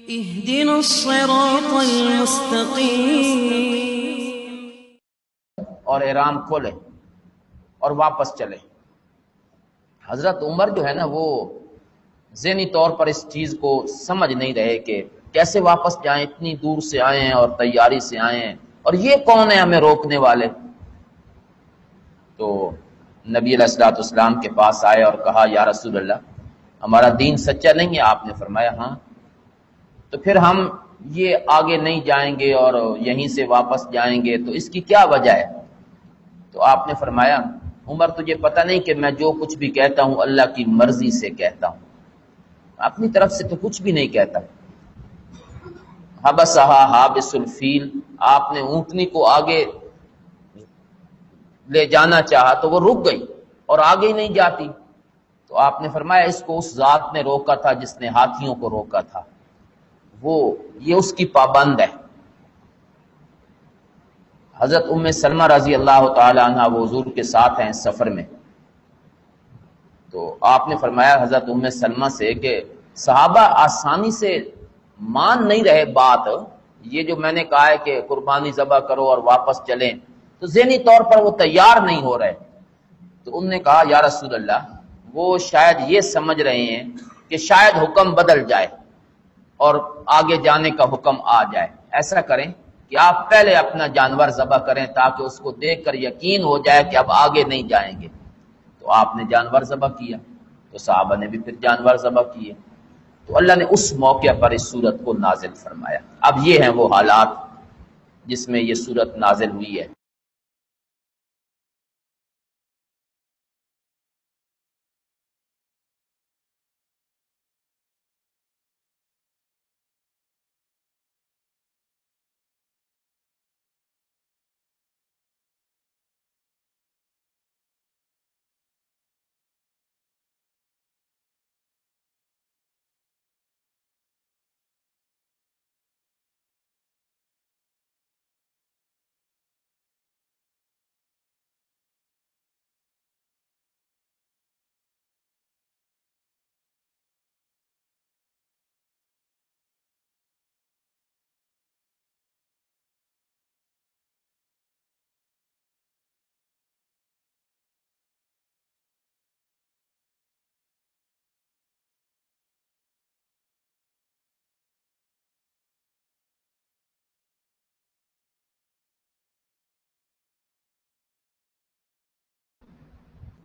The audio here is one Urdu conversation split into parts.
اهدنا الصراط المستقیم، اور احرام کھولے اور واپس چلے۔ حضرت عمر جو ہے نا وہ ذہنی طور پر اس چیز کو سمجھ نہیں رہے کہ کیسے واپس جائیں، اتنی دور سے آئے ہیں اور تیاری سے آئے ہیں، اور یہ کون ہے ہمیں روکنے والے؟ تو نبی علیہ الصلوۃ والسلام کے پاس آئے اور کہا یا رسول اللہ ہمارا دین سچا نہیں ہے؟ آپ نے فرمایا ہاں۔ تو پھر ہم یہ آگے نہیں جائیں گے اور یہیں سے واپس جائیں گے، تو اس کی کیا وجہ ہے؟ تو آپ نے فرمایا عمر تجھے پتہ نہیں کہ میں جو کچھ بھی کہتا ہوں اللہ کی مرضی سے کہتا ہوں، اپنی طرف سے تو کچھ بھی نہیں کہتا۔ حبسہا حابس الفیل، آپ نے اونٹنی کو آگے لے جانا چاہا تو وہ رک گئی اور آگے ہی نہیں جاتی، تو آپ نے فرمایا اس کو اس ذات نے روکا تھا جس نے ہاتھیوں کو روکا تھا، وہ یہ اس کی پابند ہے۔ حضرت ام سلمہ رضی اللہ تعالی عنہ وہ حضور کے ساتھ ہیں سفر میں، تو آپ نے فرمایا حضرت ام سلمہ سے کہ صحابہ آسانی سے مان نہیں رہے بات، یہ جو میں نے کہا ہے کہ قربانی ذبح کرو اور واپس چلیں، تو ذہنی طور پر وہ تیار نہیں ہو رہے۔ تو انہوں نے کہا یا رسول اللہ وہ شاید یہ سمجھ رہے ہیں کہ شاید حکم بدل جائے اور آگے جانے کا حکم آ جائے، ایسا کریں کہ آپ پہلے اپنا جانور ذبح کریں تاکہ اس کو دیکھ کر یقین ہو جائے کہ اب آگے نہیں جائیں گے۔ تو آپ نے جانور ذبح کیا، تو صحابہ نے بھی پھر جانور ذبح کیے، تو اللہ نے اس موقع پر اس سورت کو نازل فرمایا۔ اب یہ ہیں وہ حالات جس میں یہ سورت نازل ہوئی ہے۔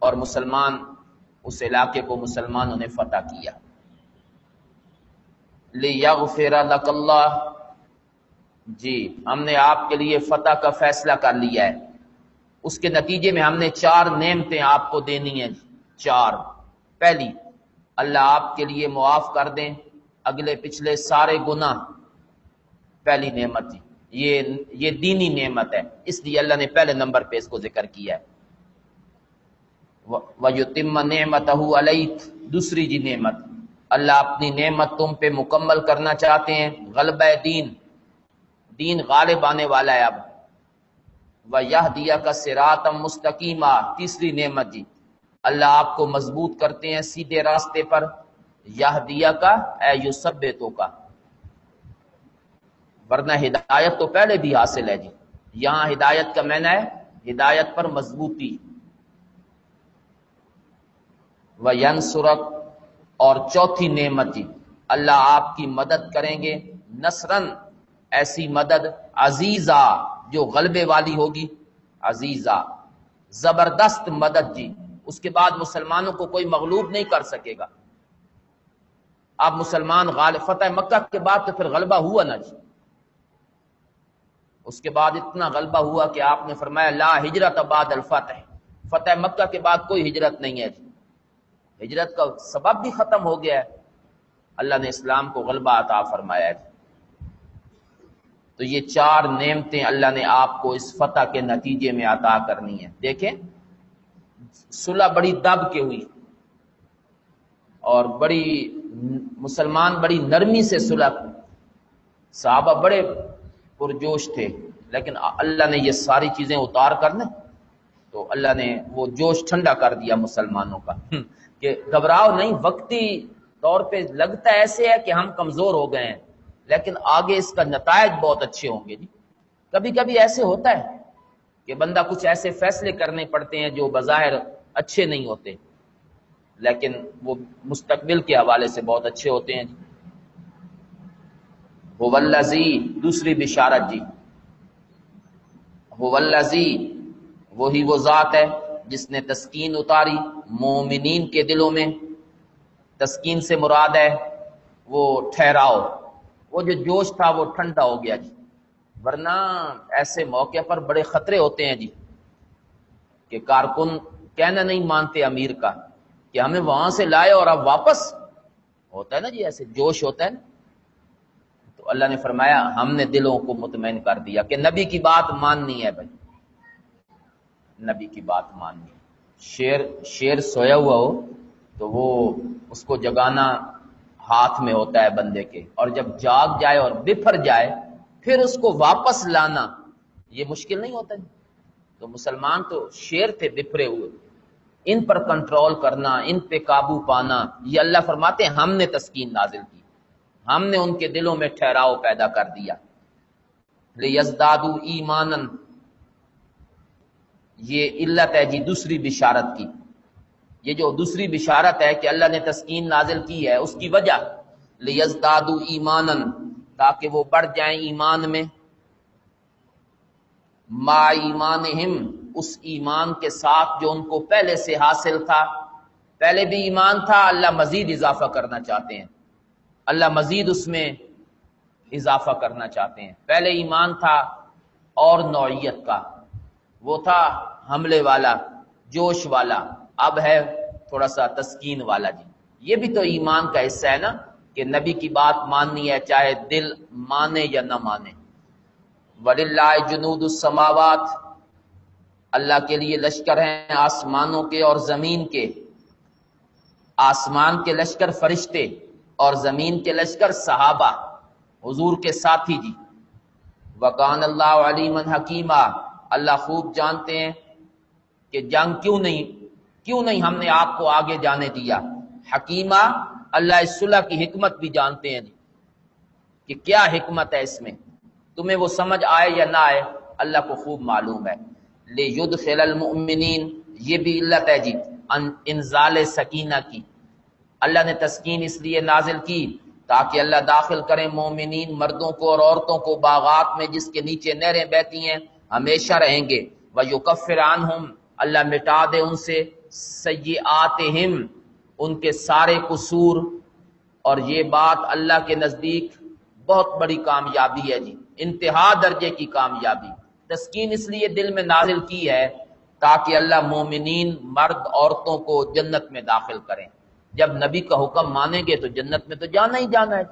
اور مسلمان اس علاقے کو مسلمانوں نے فتح کیا۔ لِیَغْفِرَ لَكَ اللَّهُ، جی ہم نے آپ کے لیے فتح کا فیصلہ کر لیا ہے، اس کے نتیجے میں ہم نے 4 نعمتیں آپ کو دینی ہیں۔ 4، پہلی اللہ آپ کے لیے معاف کر دیں اگلے پچھلے سارے گناہ، پہلی نعمت جی یہ دینی نعمت ہے، اس لیے اللہ نے پہلے نمبر پہ اس کو ذکر کیا ہے۔ وَيُتِمَّ نِعْمَتَهُ عَلَيْكَ، دوسری جی نعمت اللہ اپنی نعمت تم پہ مکمل کرنا چاہتے ہیں، غلبہ دین غالب آنے والا ہے اب۔ وَيَهْدِيَكَ صِرَاطًا مُسْتَقِيمًا، تیسری نعمت جی اللہ آپ کو مضبوط کرتے ہیں سیدھے راستے پر۔ یہدیک اے یثبتک، ورنہ ہدایت تو پہلے بھی حاصل ہے جی، یہاں ہدایت کا معنی ہے ہدایت پر مضبوطی۔ وَيَنْصُرَكَ، اور چوتھی نعمت جی اللہ آپ کی مدد کریں گے، نصرن ایسی مدد، عزیزہ جو غلبے والی ہوگی، عزیزہ زبردست مدد جی، اس کے بعد مسلمانوں کو کوئی مغلوب نہیں کر سکے گا۔ اب مسلمان غالب، فتح مکہ کے بعد تو پھر غلبہ ہوا نا جی، اس کے بعد اتنا غلبہ ہوا کہ آپ نے فرمایا لا ہجرت بعد الفتح، فتح مکہ کے بعد کوئی ہجرت نہیں ہے جی، ہجرت کا سبب بھی ختم ہو گیا ہے، اللہ نے اسلام کو غلبہ عطا فرمایا ہے۔ تو یہ 4 نعمتیں اللہ نے آپ کو اس فتح کے نتیجے میں عطا کرنی ہے۔ دیکھیں صلح بڑی دب کے ہوئی اور بڑی مسلمان بڑی نرمی سے صلح، صحابہ بڑے پرجوش تھے، لیکن اللہ نے یہ ساری چیزیں اتار کر نا تو اللہ نے وہ جوش ٹھنڈا کر دیا مسلمانوں کا کہ گھبراؤ نہیں، وقتی طور پہ لگتا ایسے ہے کہ ہم کمزور ہو گئے ہیں، لیکن آگے اس کا نتائج بہت اچھے ہوں گے جی۔ کبھی کبھی ایسے ہوتا ہے کہ بندہ کچھ ایسے فیصلے کرنے پڑتے ہیں جو بظاہر اچھے نہیں ہوتے، لیکن وہ مستقبل کے حوالے سے بہت اچھے ہوتے ہیں جی۔ هو الذی، دوسری بشارت جی، هو الذی، وہی وہ ذات ہے جس نے تسکین اتاری مومنین کے دلوں میں۔ تسکین سے مراد ہے وہ ٹھہراؤ، وہ جو جوش تھا وہ ٹھنڈا ہو گیا جی، ورنہ ایسے موقع پر بڑے خطرے ہوتے ہیں جی کہ کارکن کہنا نہیں مانتے امیر کا کہ ہمیں وہاں سے لائے اور اب واپس، ہوتا ہے نا جی ایسے جوش ہوتا ہے نا۔ تو اللہ نے فرمایا ہم نے دلوں کو مطمئن کر دیا کہ نبی کی بات ماننی ہے بھائی، نبی کی بات ماننی ہے۔ شیر سویا ہوا ہو تو وہ اس کو جگانا ہاتھ میں ہوتا ہے بندے کے، اور جب جاگ جائے اور بفر جائے پھر اس کو واپس لانا یہ مشکل نہیں ہوتا ہے۔ تو مسلمان تو شیر تھے بفرے ہوئے، ان پر کنٹرول کرنا، ان پہ قابو پانا، یہ اللہ فرماتے ہیں ہم نے تسکین نازل کی، ہم نے ان کے دلوں میں ٹھہراؤ پیدا کر دیا۔ لِيَزْدَادُوا ایمانًا، یہ علت ہے جی دوسری بشارت کی۔ یہ جو دوسری بشارت ہے کہ اللہ نے تسکین نازل کی ہے، اس کی وجہ لِيَزْدَادُوا ایمانًا، تاکہ وہ بڑھ جائیں ایمان میں، ما ایمانہم، اس ایمان کے ساتھ جو ان کو پہلے سے حاصل تھا۔ پہلے بھی ایمان تھا، اللہ مزید اضافہ کرنا چاہتے ہیں، اللہ مزید اس میں اضافہ کرنا چاہتے ہیں۔ پہلے ایمان تھا اور نوعیت کا، وہ تھا حملے والا، جوش والا، اب ہے تھوڑا سا تسکین والا جی۔ یہ بھی تو ایمان کا حصہ ہے نا کہ نبی کی بات ماننی ہے چاہے دل مانے یا نہ مانے۔ وَلِلَّهِ جُنُودُ السَّمَاوَاتِ، اللہ کے لیے لشکر ہیں آسمانوں کے اور زمین کے۔ آسمان کے لشکر فرشتے اور زمین کے لشکر صحابہ، حضور کے ساتھی جی۔ وَقَانَ اللَّهُ عَلِيمًا حَكِيمًا، اللہ خوب جانتے ہیں کہ جنگ کیوں نہیں ہم نے آپ کو آگے جانے دیا۔ حکیمہ، اللہ اس صلح کی حکمت بھی جانتے ہیں کہ کیا حکمت ہے اس میں، تمہیں وہ سمجھ آئے یا نہ آئے اللہ کو خوب معلوم ہے۔ لِيُدْخِلَ الْمُؤْمِنِينَ، یہ بھی علت ہے جی انزال سکینہ کی۔ اللہ نے تسکین اس لیے نازل کی تاکہ اللہ داخل کرے مومنین مردوں کو اور عورتوں کو باغات میں جس کے نیچے نہریں بہتی ہیں، ہمیشہ رہیں گے۔ وَيُكَفِّرْ عَنْهُمْ، اللہ مٹا دے ان سے سیئاتہم، ان کے سارے قصور۔ اور یہ بات اللہ کے نزدیک بہت بڑی کامیابی ہے جی، انتہا درجے کی کامیابی۔ تسکین اس لیے دل میں نازل کی ہے تاکہ اللہ مومنین مرد عورتوں کو جنت میں داخل کریں۔ جب نبی کا حکم مانیں گے تو جنت میں تو جانا ہی جانا ہے۔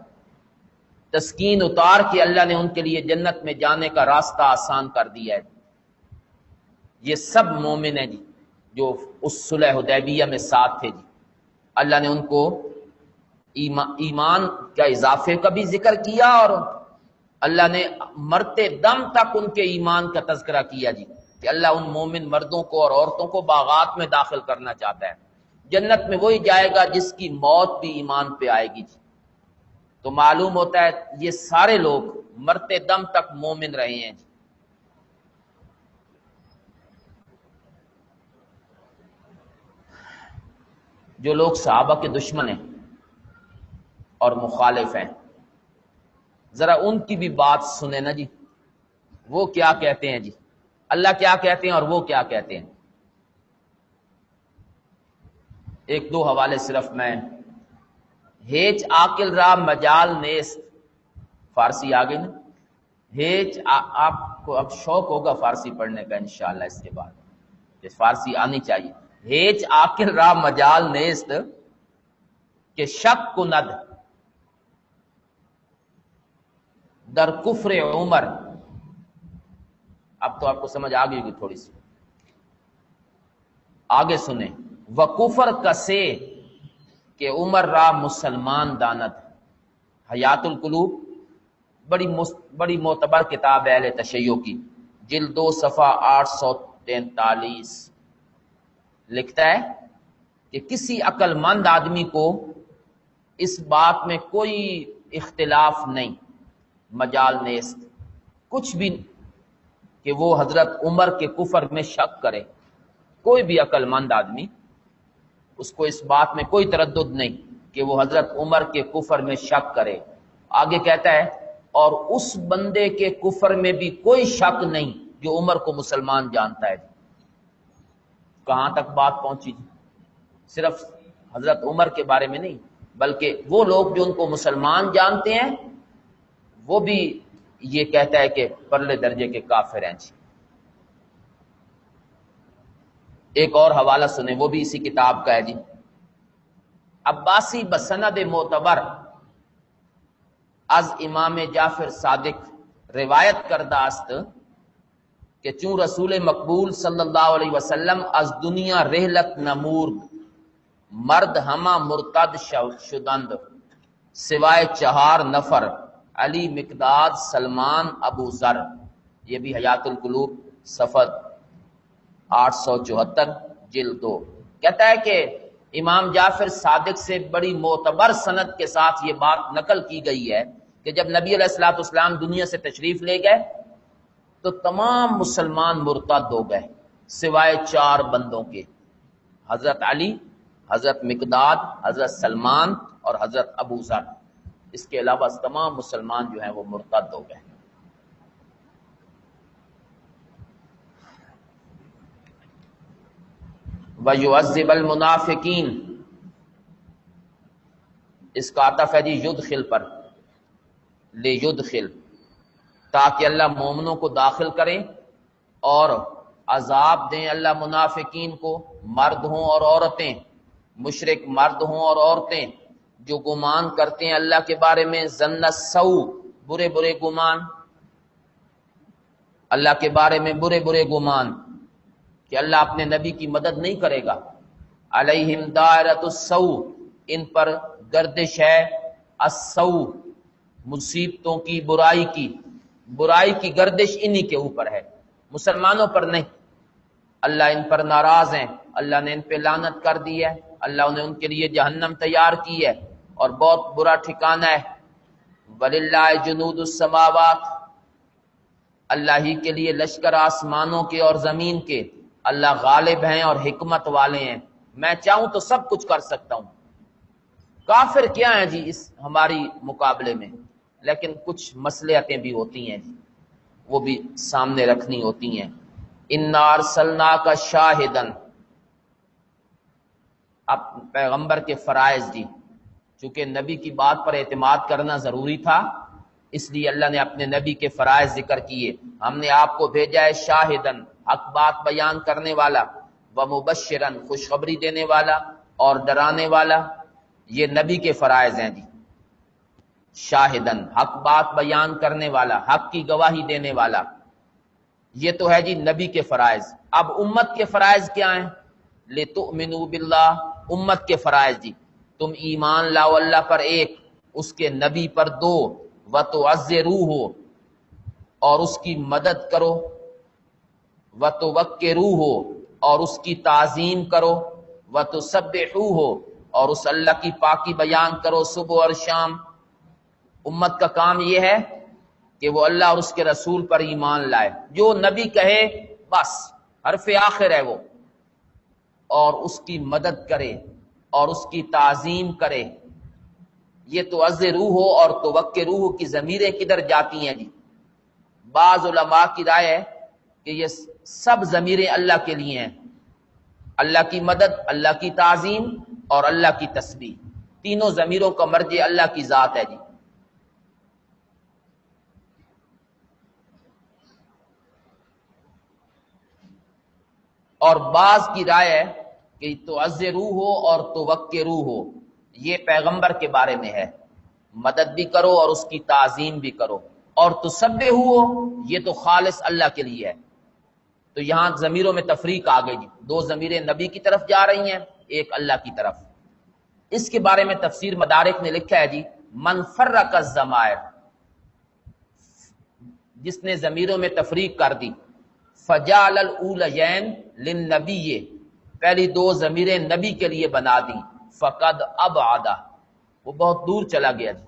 تسکین اتار کے اللہ نے ان کے لیے جنت میں جانے کا راستہ آسان کر دیا ہے۔ یہ سب مومن ہیں جی جو اس صلح حدیبیہ میں ساتھ تھے جی، اللہ نے ان کو ایمان کا اضافے کا بھی ذکر کیا، اور اللہ نے مرتے دم تک ان کے ایمان کا تذکرہ کیا جی کہ اللہ ان مومن مردوں کو اور عورتوں کو باغات میں داخل کرنا چاہتا ہے۔ جنت میں وہی جائے گا جس کی موت بھی ایمان پہ آئے گی جی۔ تو معلوم ہوتا ہے یہ سارے لوگ مرتے دم تک مومن رہے ہیں جی۔ جو لوگ صحابہ کے دشمن ہیں اور مخالف ہیں، ذرا ان کی بھی بات سنیں نا جی، وہ کیا کہتے ہیں جی، اللہ کیا کہتے ہیں اور وہ کیا کہتے ہیں۔ ایک دو حوالے صرف میں، ہیچ عاقل را مجال نیست، فارسی آگے نا، ہیچ آپ کو اب شوق ہوگا فارسی پڑھنے کا انشاءاللہ اس کے بعد، کہ فارسی آنی چاہیے۔ ہیچ عاقل را مجال نیست کہ شک کند در کفر عمر، اب تو آپ کو سمجھ آ گئی ہوگی تھوڑی سی، آگے سنیں۔ وکفر کسے کہ عمر را مسلمان داند، حیات القلوب بڑی معتبر کتاب ہے اہل تشیع کی، جلد 2 صفحہ 843 لکھتا ہے کہ کسی عقل مند آدمی کو اس بات میں کوئی اختلاف نہیں مجال نیست کچھ بھی کہ وہ حضرت عمر کے کفر میں شک کرے. کوئی بھی عقل مند آدمی اس کو اس بات میں کوئی تردد نہیں کہ وہ حضرت عمر کے کفر میں شک کرے. آگے کہتا ہے اور اس بندے کے کفر میں بھی کوئی شک نہیں جو عمر کو مسلمان جانتا ہے. کہاں تک بات پہنچی جی؟ صرف حضرت عمر کے بارے میں نہیں بلکہ وہ لوگ جو ان کو مسلمان جانتے ہیں وہ بھی یہ کہتا ہے کہ پرلے درجے کے کافر ہیں جی. ایک اور حوالہ سنیں وہ بھی اسی کتاب کا ہے جی. عباسی بسند معتبر از امام جعفر صادق روایت کردہ است کہ چون رسول مقبول صلی اللہ علیہ وسلم از دنیا رحلت نمورد مرد ہما مرتد شدند سوائے 4 نفر علی مقداد سلمان ابو ذر. یہ بھی حیات القلوب صفحہ 874 جلد 2. کہتا ہے کہ امام جعفر صادق سے بڑی معتبر سند کے ساتھ یہ بات نقل کی گئی ہے کہ جب نبی علیہ الصلوۃ والسلام دنیا سے تشریف لے گئے تو تمام مسلمان مرتد ہو گئے سوائے 4 بندوں کے، حضرت علی، حضرت مقداد، حضرت سلمان اور حضرت ابو ذر. اس کے علاوہ تمام مسلمان جو ہیں وہ مرتد ہو گئے. وَيُعَذِّبَ الْمُنَافِقِينَ اس کا عطف ہے جی یدخل پر، لِيُدْخِل تاکہ اللہ مومنوں کو داخل کریں اور عذاب دیں اللہ منافقین کو، مرد ہوں اور عورتیں، مشرک مرد ہوں اور عورتیں جو گمان کرتے ہیں اللہ کے بارے میں ظن السوء برے برے گمان، اللہ کے بارے میں برے برے گمان کہ اللہ اپنے نبی کی مدد نہیں کرے گا. علیہم دائرۃ السوء ان پر گردش ہے السوء مصیبتوں کی، برائی کی گردش انہی کے اوپر ہے، مسلمانوں پر نہیں. اللہ ان پر ناراض ہیں، اللہ نے ان پہ لعنت کر دی ہے، اللہ نے ان کے لیے جہنم تیار کی ہے اور بہت برا ٹھکانہ ہے. وَلِلَّهِ جُنُودُ السَّمَاوَاتِ اللہ ہی کے لیے لشکر آسمانوں کے اور زمین کے. اللہ غالب ہیں اور حکمت والے ہیں، میں چاہوں تو سب کچھ کر سکتا ہوں. کافر کیا ہیں جی اس ہماری مقابلے میں، لیکن کچھ مصلحتیں بھی ہوتی ہیں جی، وہ بھی سامنے رکھنی ہوتی ہیں. اِنَّا أَرْسَلْنَاكَ شَاهِدًا اب پیغمبر کے فرائض جی، چونکہ نبی کی بات پر اعتماد کرنا ضروری تھا اس لیے اللہ نے اپنے نبی کے فرائض ذکر کیے. ہم نے آپ کو بھیجا ہے شاہدن حق بات بیان کرنے والا، ومبشرن خوشخبری دینے والا اور ڈرانے والا. یہ نبی کے فرائض ہیں جی. شاہدن حق بات بیان کرنے والا، حق کی گواہی دینے والا، یہ تو ہے جی نبی کے فرائض. اب امت کے فرائض کیا ہیں؟ لِتُؤْمِنُوا بِاللَّهِ امت کے فرائض جی، تم ایمان لاؤ اللہ پر ایک، اس کے نبی پر 2، وَتُعَزِّرُوهُ اور اس کی مدد کرو، وَتُوَقِّرُوهُ اور اس کی تعظیم کرو، وَتُسَبِّحُوهُ اور اس اللہ کی پاکی بیان کرو صبح اور شام. امت کا کام یہ ہے کہ وہ اللہ اور اس کے رسول پر ایمان لائے، جو نبی کہے بس حرف آخر ہے وہ، اور اس کی مدد کرے اور اس کی تعظیم کرے. یہ تعزروہ اور توقروہ کی ضمیریں کدھر جاتی ہیں جی؟ بعض علماء کی رائے ہے کہ یہ سب ضمیریں اللہ کے لیے ہیں، اللہ کی مدد، اللہ کی تعظیم اور اللہ کی تسبیح. تینوں ضمیروں کا مرجع اللہ کی ذات ہے جی. اور بعض کی رائے ہے کہ تعزروہ اور توقروہ یہ پیغمبر کے بارے میں ہے، مدد بھی کرو اور اس کی تعظیم بھی کرو. اور تسبحوا یہ تو خالص اللہ کے لیے ہے. تو یہاں ضمیروں میں تفریق آ گئی جی، 2 ضمیریں نبی کی طرف جا رہی ہیں، ایک اللہ کی طرف. اس کے بارے میں تفسیر مدارک نے لکھا ہے جی من فرق الضمائر جس نے ضمیروں میں تفریق کر دی، فجعل الاولیین للنبی پہلی 2 ضمیریں نبی کے لیے بنا دی، فقد ابعدہ وہ بہت دور چلا گیا جی.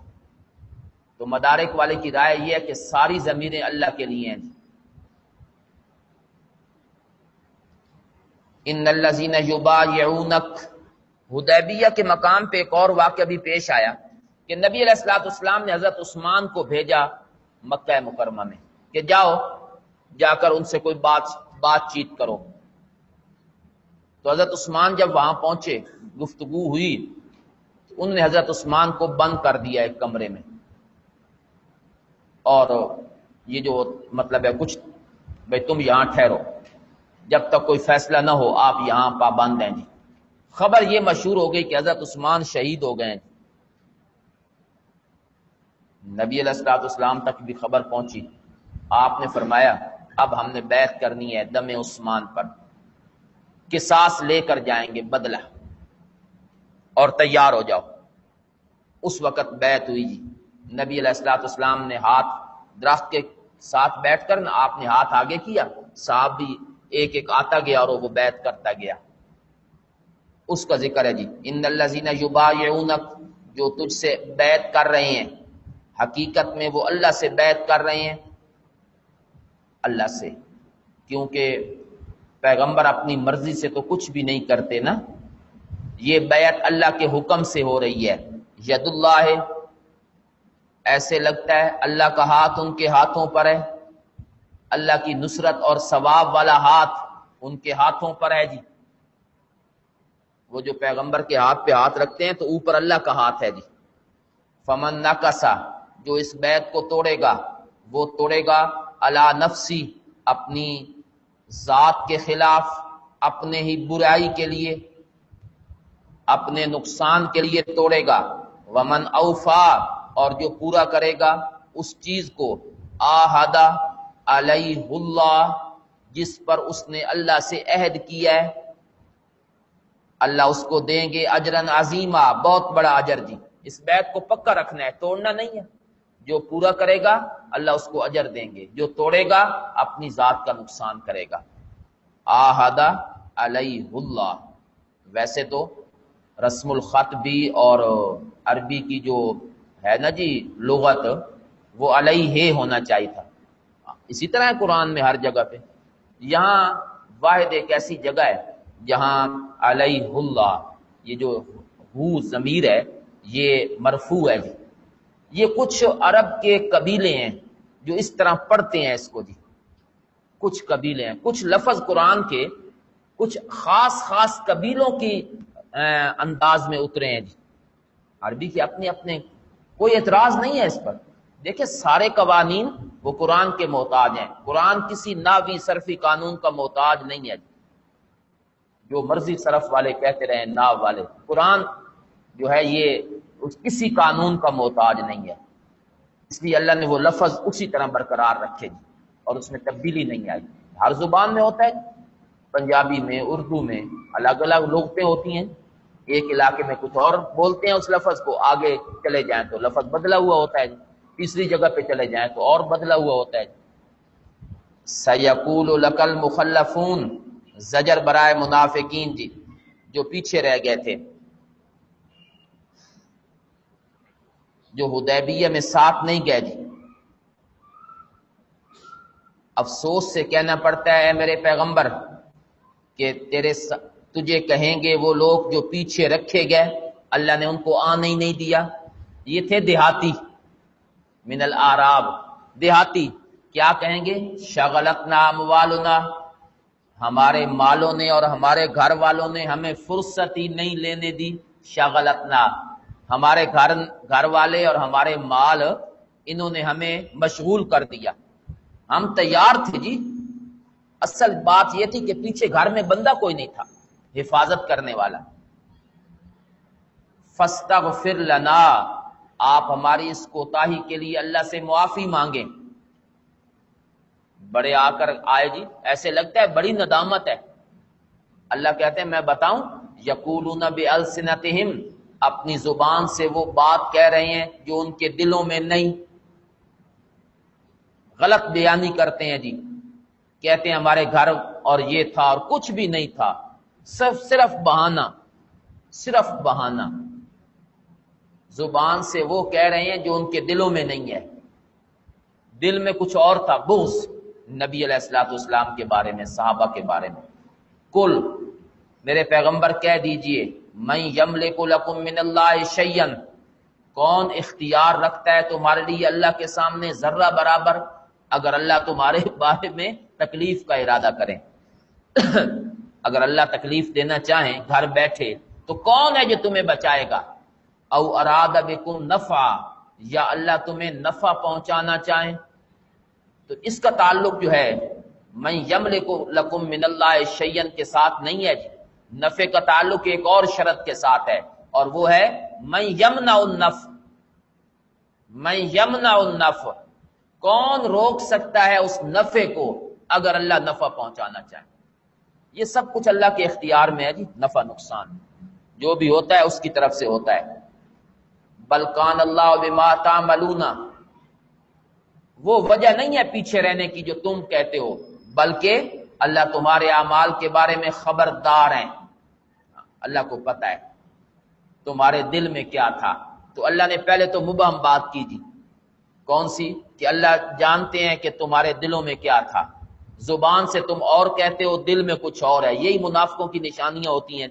تو مدارک والے کی رائے یہ ہے کہ ساری ضمیریں اللہ کے لیے ہیں. ان الذین یبایعونک، حدیبیہ کے مقام پہ ایک اور واقعہ بھی پیش آیا کہ نبی علیہ الصلوۃ والسلام نے حضرت عثمان کو بھیجا مکہ مکرمہ میں کہ جاؤ جا کر ان سے کوئی بات چیت کرو. تو حضرت عثمان جب وہاں پہنچے، گفتگو ہوئی، انہوں نے حضرت عثمان کو بند کر دیا ایک کمرے میں، اور یہ جو مطلب ہے کچھ بھائی تم یہاں ٹھہرو جب تک کوئی فیصلہ نہ ہو، آپ یہاں پابند ہیں جی. خبر یہ مشہور ہو گئی کہ حضرت عثمان شہید ہو گئے ہیں. نبی علیہ الصلوۃ والسلام تک بھی خبر پہنچی. آپ نے فرمایا اب ہم نے بیعت کرنی ہے دم عثمان پر، قصاص لے کر جائیں گے بدلہ، اور تیار ہو جاؤ. اس وقت بیعت ہوئی جی. نبی علیہ الصلوۃ والسلام نے ہاتھ درخت کے ساتھ بیٹھ کر نا آپ نے ہاتھ آگے کیا، صاحب بھی ایک ایک آتا گیا اور وہ بیعت کرتا گیا. اس کا ذکر ہے جی. ان الذین یبایعونک، جو تجھ سے بیعت کر رہے ہیں، حقیقت میں وہ اللہ سے بیعت کر رہے ہیں، اللہ سے، کیونکہ پیغمبر اپنی مرضی سے تو کچھ بھی نہیں کرتے نا. یہ بیعت اللہ کے حکم سے ہو رہی ہے. ید اللہ ہے، ایسے لگتا ہے اللہ کا ہاتھ ان کے ہاتھوں پر ہے، اللہ کی نصرت اور ثواب والا ہاتھ ان کے ہاتھوں پر ہے جی. وہ جو پیغمبر کے ہاتھ پہ ہاتھ رکھتے ہیں تو اوپر اللہ کا ہاتھ ہے جی. فمن نکسا، جو اس بیعت کو توڑے گا، وہ توڑے گا علی نفسی، اپنی ذات کے خلاف، اپنے ہی برائی کے لیے، اپنے نقصان کے لیے توڑے گا. ومن اوفا، اور جو پورا کرے گا اس چیز کو، آہدہ علیہ اللہ، جس پر اس نے اللہ سے عہد کیا ہے، اللہ اس کو دیں گے اجرن عظیمہ، بہت بڑا اجر جی. اس بیعت کو پکا رکھنا ہے، توڑنا نہیں ہے. جو پورا کرے گا اللہ اس کو اجر دیں گے، جو توڑے گا اپنی ذات کا نقصان کرے گا. آہدہ علیہ اللہ، ویسے تو رسم الخط بھی اور عربی کی جو ہے نا جی لغت، وہ علیہ ہونا چاہیے تھا. اسی طرح ہے قرآن میں ہر جگہ پہ. یہاں واحد ایک ایسی جگہ ہے جہاں علیہ اللہ، یہ جو ہو ضمیر ہے یہ مرفوع ہے جی. یہ کچھ عرب کے قبیلے ہیں جو اس طرح پڑھتے ہیں اس کو جی. کچھ قبیلے ہیں، کچھ لفظ قرآن کے کچھ خاص قبیلوں کی انداز میں اترے ہیں جی. عربی کے اپنے اپنے، کوئی اعتراض نہیں ہے اس پر. دیکھیں سارے قوانین وہ قرآن کے محتاج ہیں. قرآن کسی ناوی صرفی قانون کا محتاج نہیں ہے. جو مرضی صرف والے کہتے رہے ناو والے، قرآن جو ہے یہ کسی قانون کا محتاج نہیں ہے. اس لیے اللہ نے وہ لفظ اسی طرح برقرار رکھے جی، اور اس میں تبدیلی نہیں آئی. ہر زبان میں ہوتا ہے، پنجابی میں، اردو میں الگ الگ لغتیں ہوتی ہیں. ایک علاقے میں کچھ اور بولتے ہیں اس لفظ کو، آگے چلے جائیں تو لفظ بدلا ہوا ہوتا ہے، تیسری جگہ پہ چلے جائیں تو اور بدلا ہوا ہوتا ہے. سَيَقُولُ لَكَ الْمُخَلَّفُونَ، زجر برائے منافقین جی جو پیچھے رہ گئے تھے، جو حدیبیہ میں ساتھ نہیں گئے جی. افسوس سے کہنا پڑتا ہے اے میرے پیغمبر کہ تجھے کہیں گے وہ لوگ جو پیچھے رکھے گئے، اللہ نے ان کو آنے ہی نہیں دیا. یہ تھے دیہاتی، من الاعراب، دیہاتی. کیا کہیں گے؟ شغلتنا اموالنا، ہمارے مالوں نے اور ہمارے گھر والوں نے ہمیں فرصت ہی نہیں لینے دی. شغلتنا، ہمارے گھر والے اور ہمارے مال انہوں نے ہمیں مشغول کر دیا. ہم تیار تھے جی. اصل بات یہ تھی کہ پیچھے گھر میں بندہ کوئی نہیں تھا حفاظت کرنے والا. فاستغفر لنا، آپ ہماری اس کوتاہی کے لیے اللہ سے معافی مانگیں. بڑے آ کر آئے جی، ایسے لگتا ہے بڑی ندامت ہے. اللہ کہتے ہیں میں بتاؤں، یقولون بألسنتہم، اپنی زبان سے وہ بات کہہ رہے ہیں جو ان کے دلوں میں نہیں. غلط بیانی کرتے ہیں جی، کہتے ہیں ہمارے گھر اور یہ تھا اور کچھ بھی نہیں تھا، صرف بہانہ، صرف بہانہ. زبان سے وہ کہہ رہے ہیں جو ان کے دلوں میں نہیں ہے، دل میں کچھ اور تھا، بغض نبی علیہ الصلوۃ والسلام کے بارے میں، صحابہ کے بارے میں۔ کل میرے پیغمبر کہہ دیجئے من یملک لکم من اللہ شیئا، کون اختیار رکھتا ہے تمہارے لیے اللہ کے سامنے ذرہ برابر، اگر اللہ تمہارے بارے میں تکلیف کا ارادہ کریں اگر اللہ تکلیف دینا چاہیں گھر بیٹھے تو کون ہے جو تمہیں بچائے گا؟ او اراد بکم نفع، یا اللہ تمہیں نفع پہنچانا چاہیں، تو اس کا تعلق جو ہے من یملک لکم من اللہ شیئا کے ساتھ نہیں ہے جی، نفع کا تعلق ایک اور شرط کے ساتھ ہے، اور وہ ہے من یمنع النفع، من یمنع النفع، کون روک سکتا ہے اس نفع کو اگر اللہ نفع پہنچانا چاہے؟ یہ سب کچھ اللہ کے اختیار میں ہے جی، نفع نقصان جو بھی ہوتا ہے اس کی طرف سے ہوتا ہے۔ بل کان اللہ بما تعملون، وہ وجہ نہیں ہے پیچھے رہنے کی جو تم کہتے ہو، بلکہ اللہ تمہارے اعمال کے بارے میں خبردار ہیں، اللہ کو پتہ ہے تمہارے دل میں کیا تھا۔ تو اللہ نے پہلے تو مبہم بات کی جی، کون سی؟ کہ اللہ جانتے ہیں کہ تمہارے دلوں میں کیا تھا، زبان سے تم اور کہتے ہو، دل میں کچھ اور ہے۔ یہی منافقوں کی نشانیاں ہوتی ہیں۔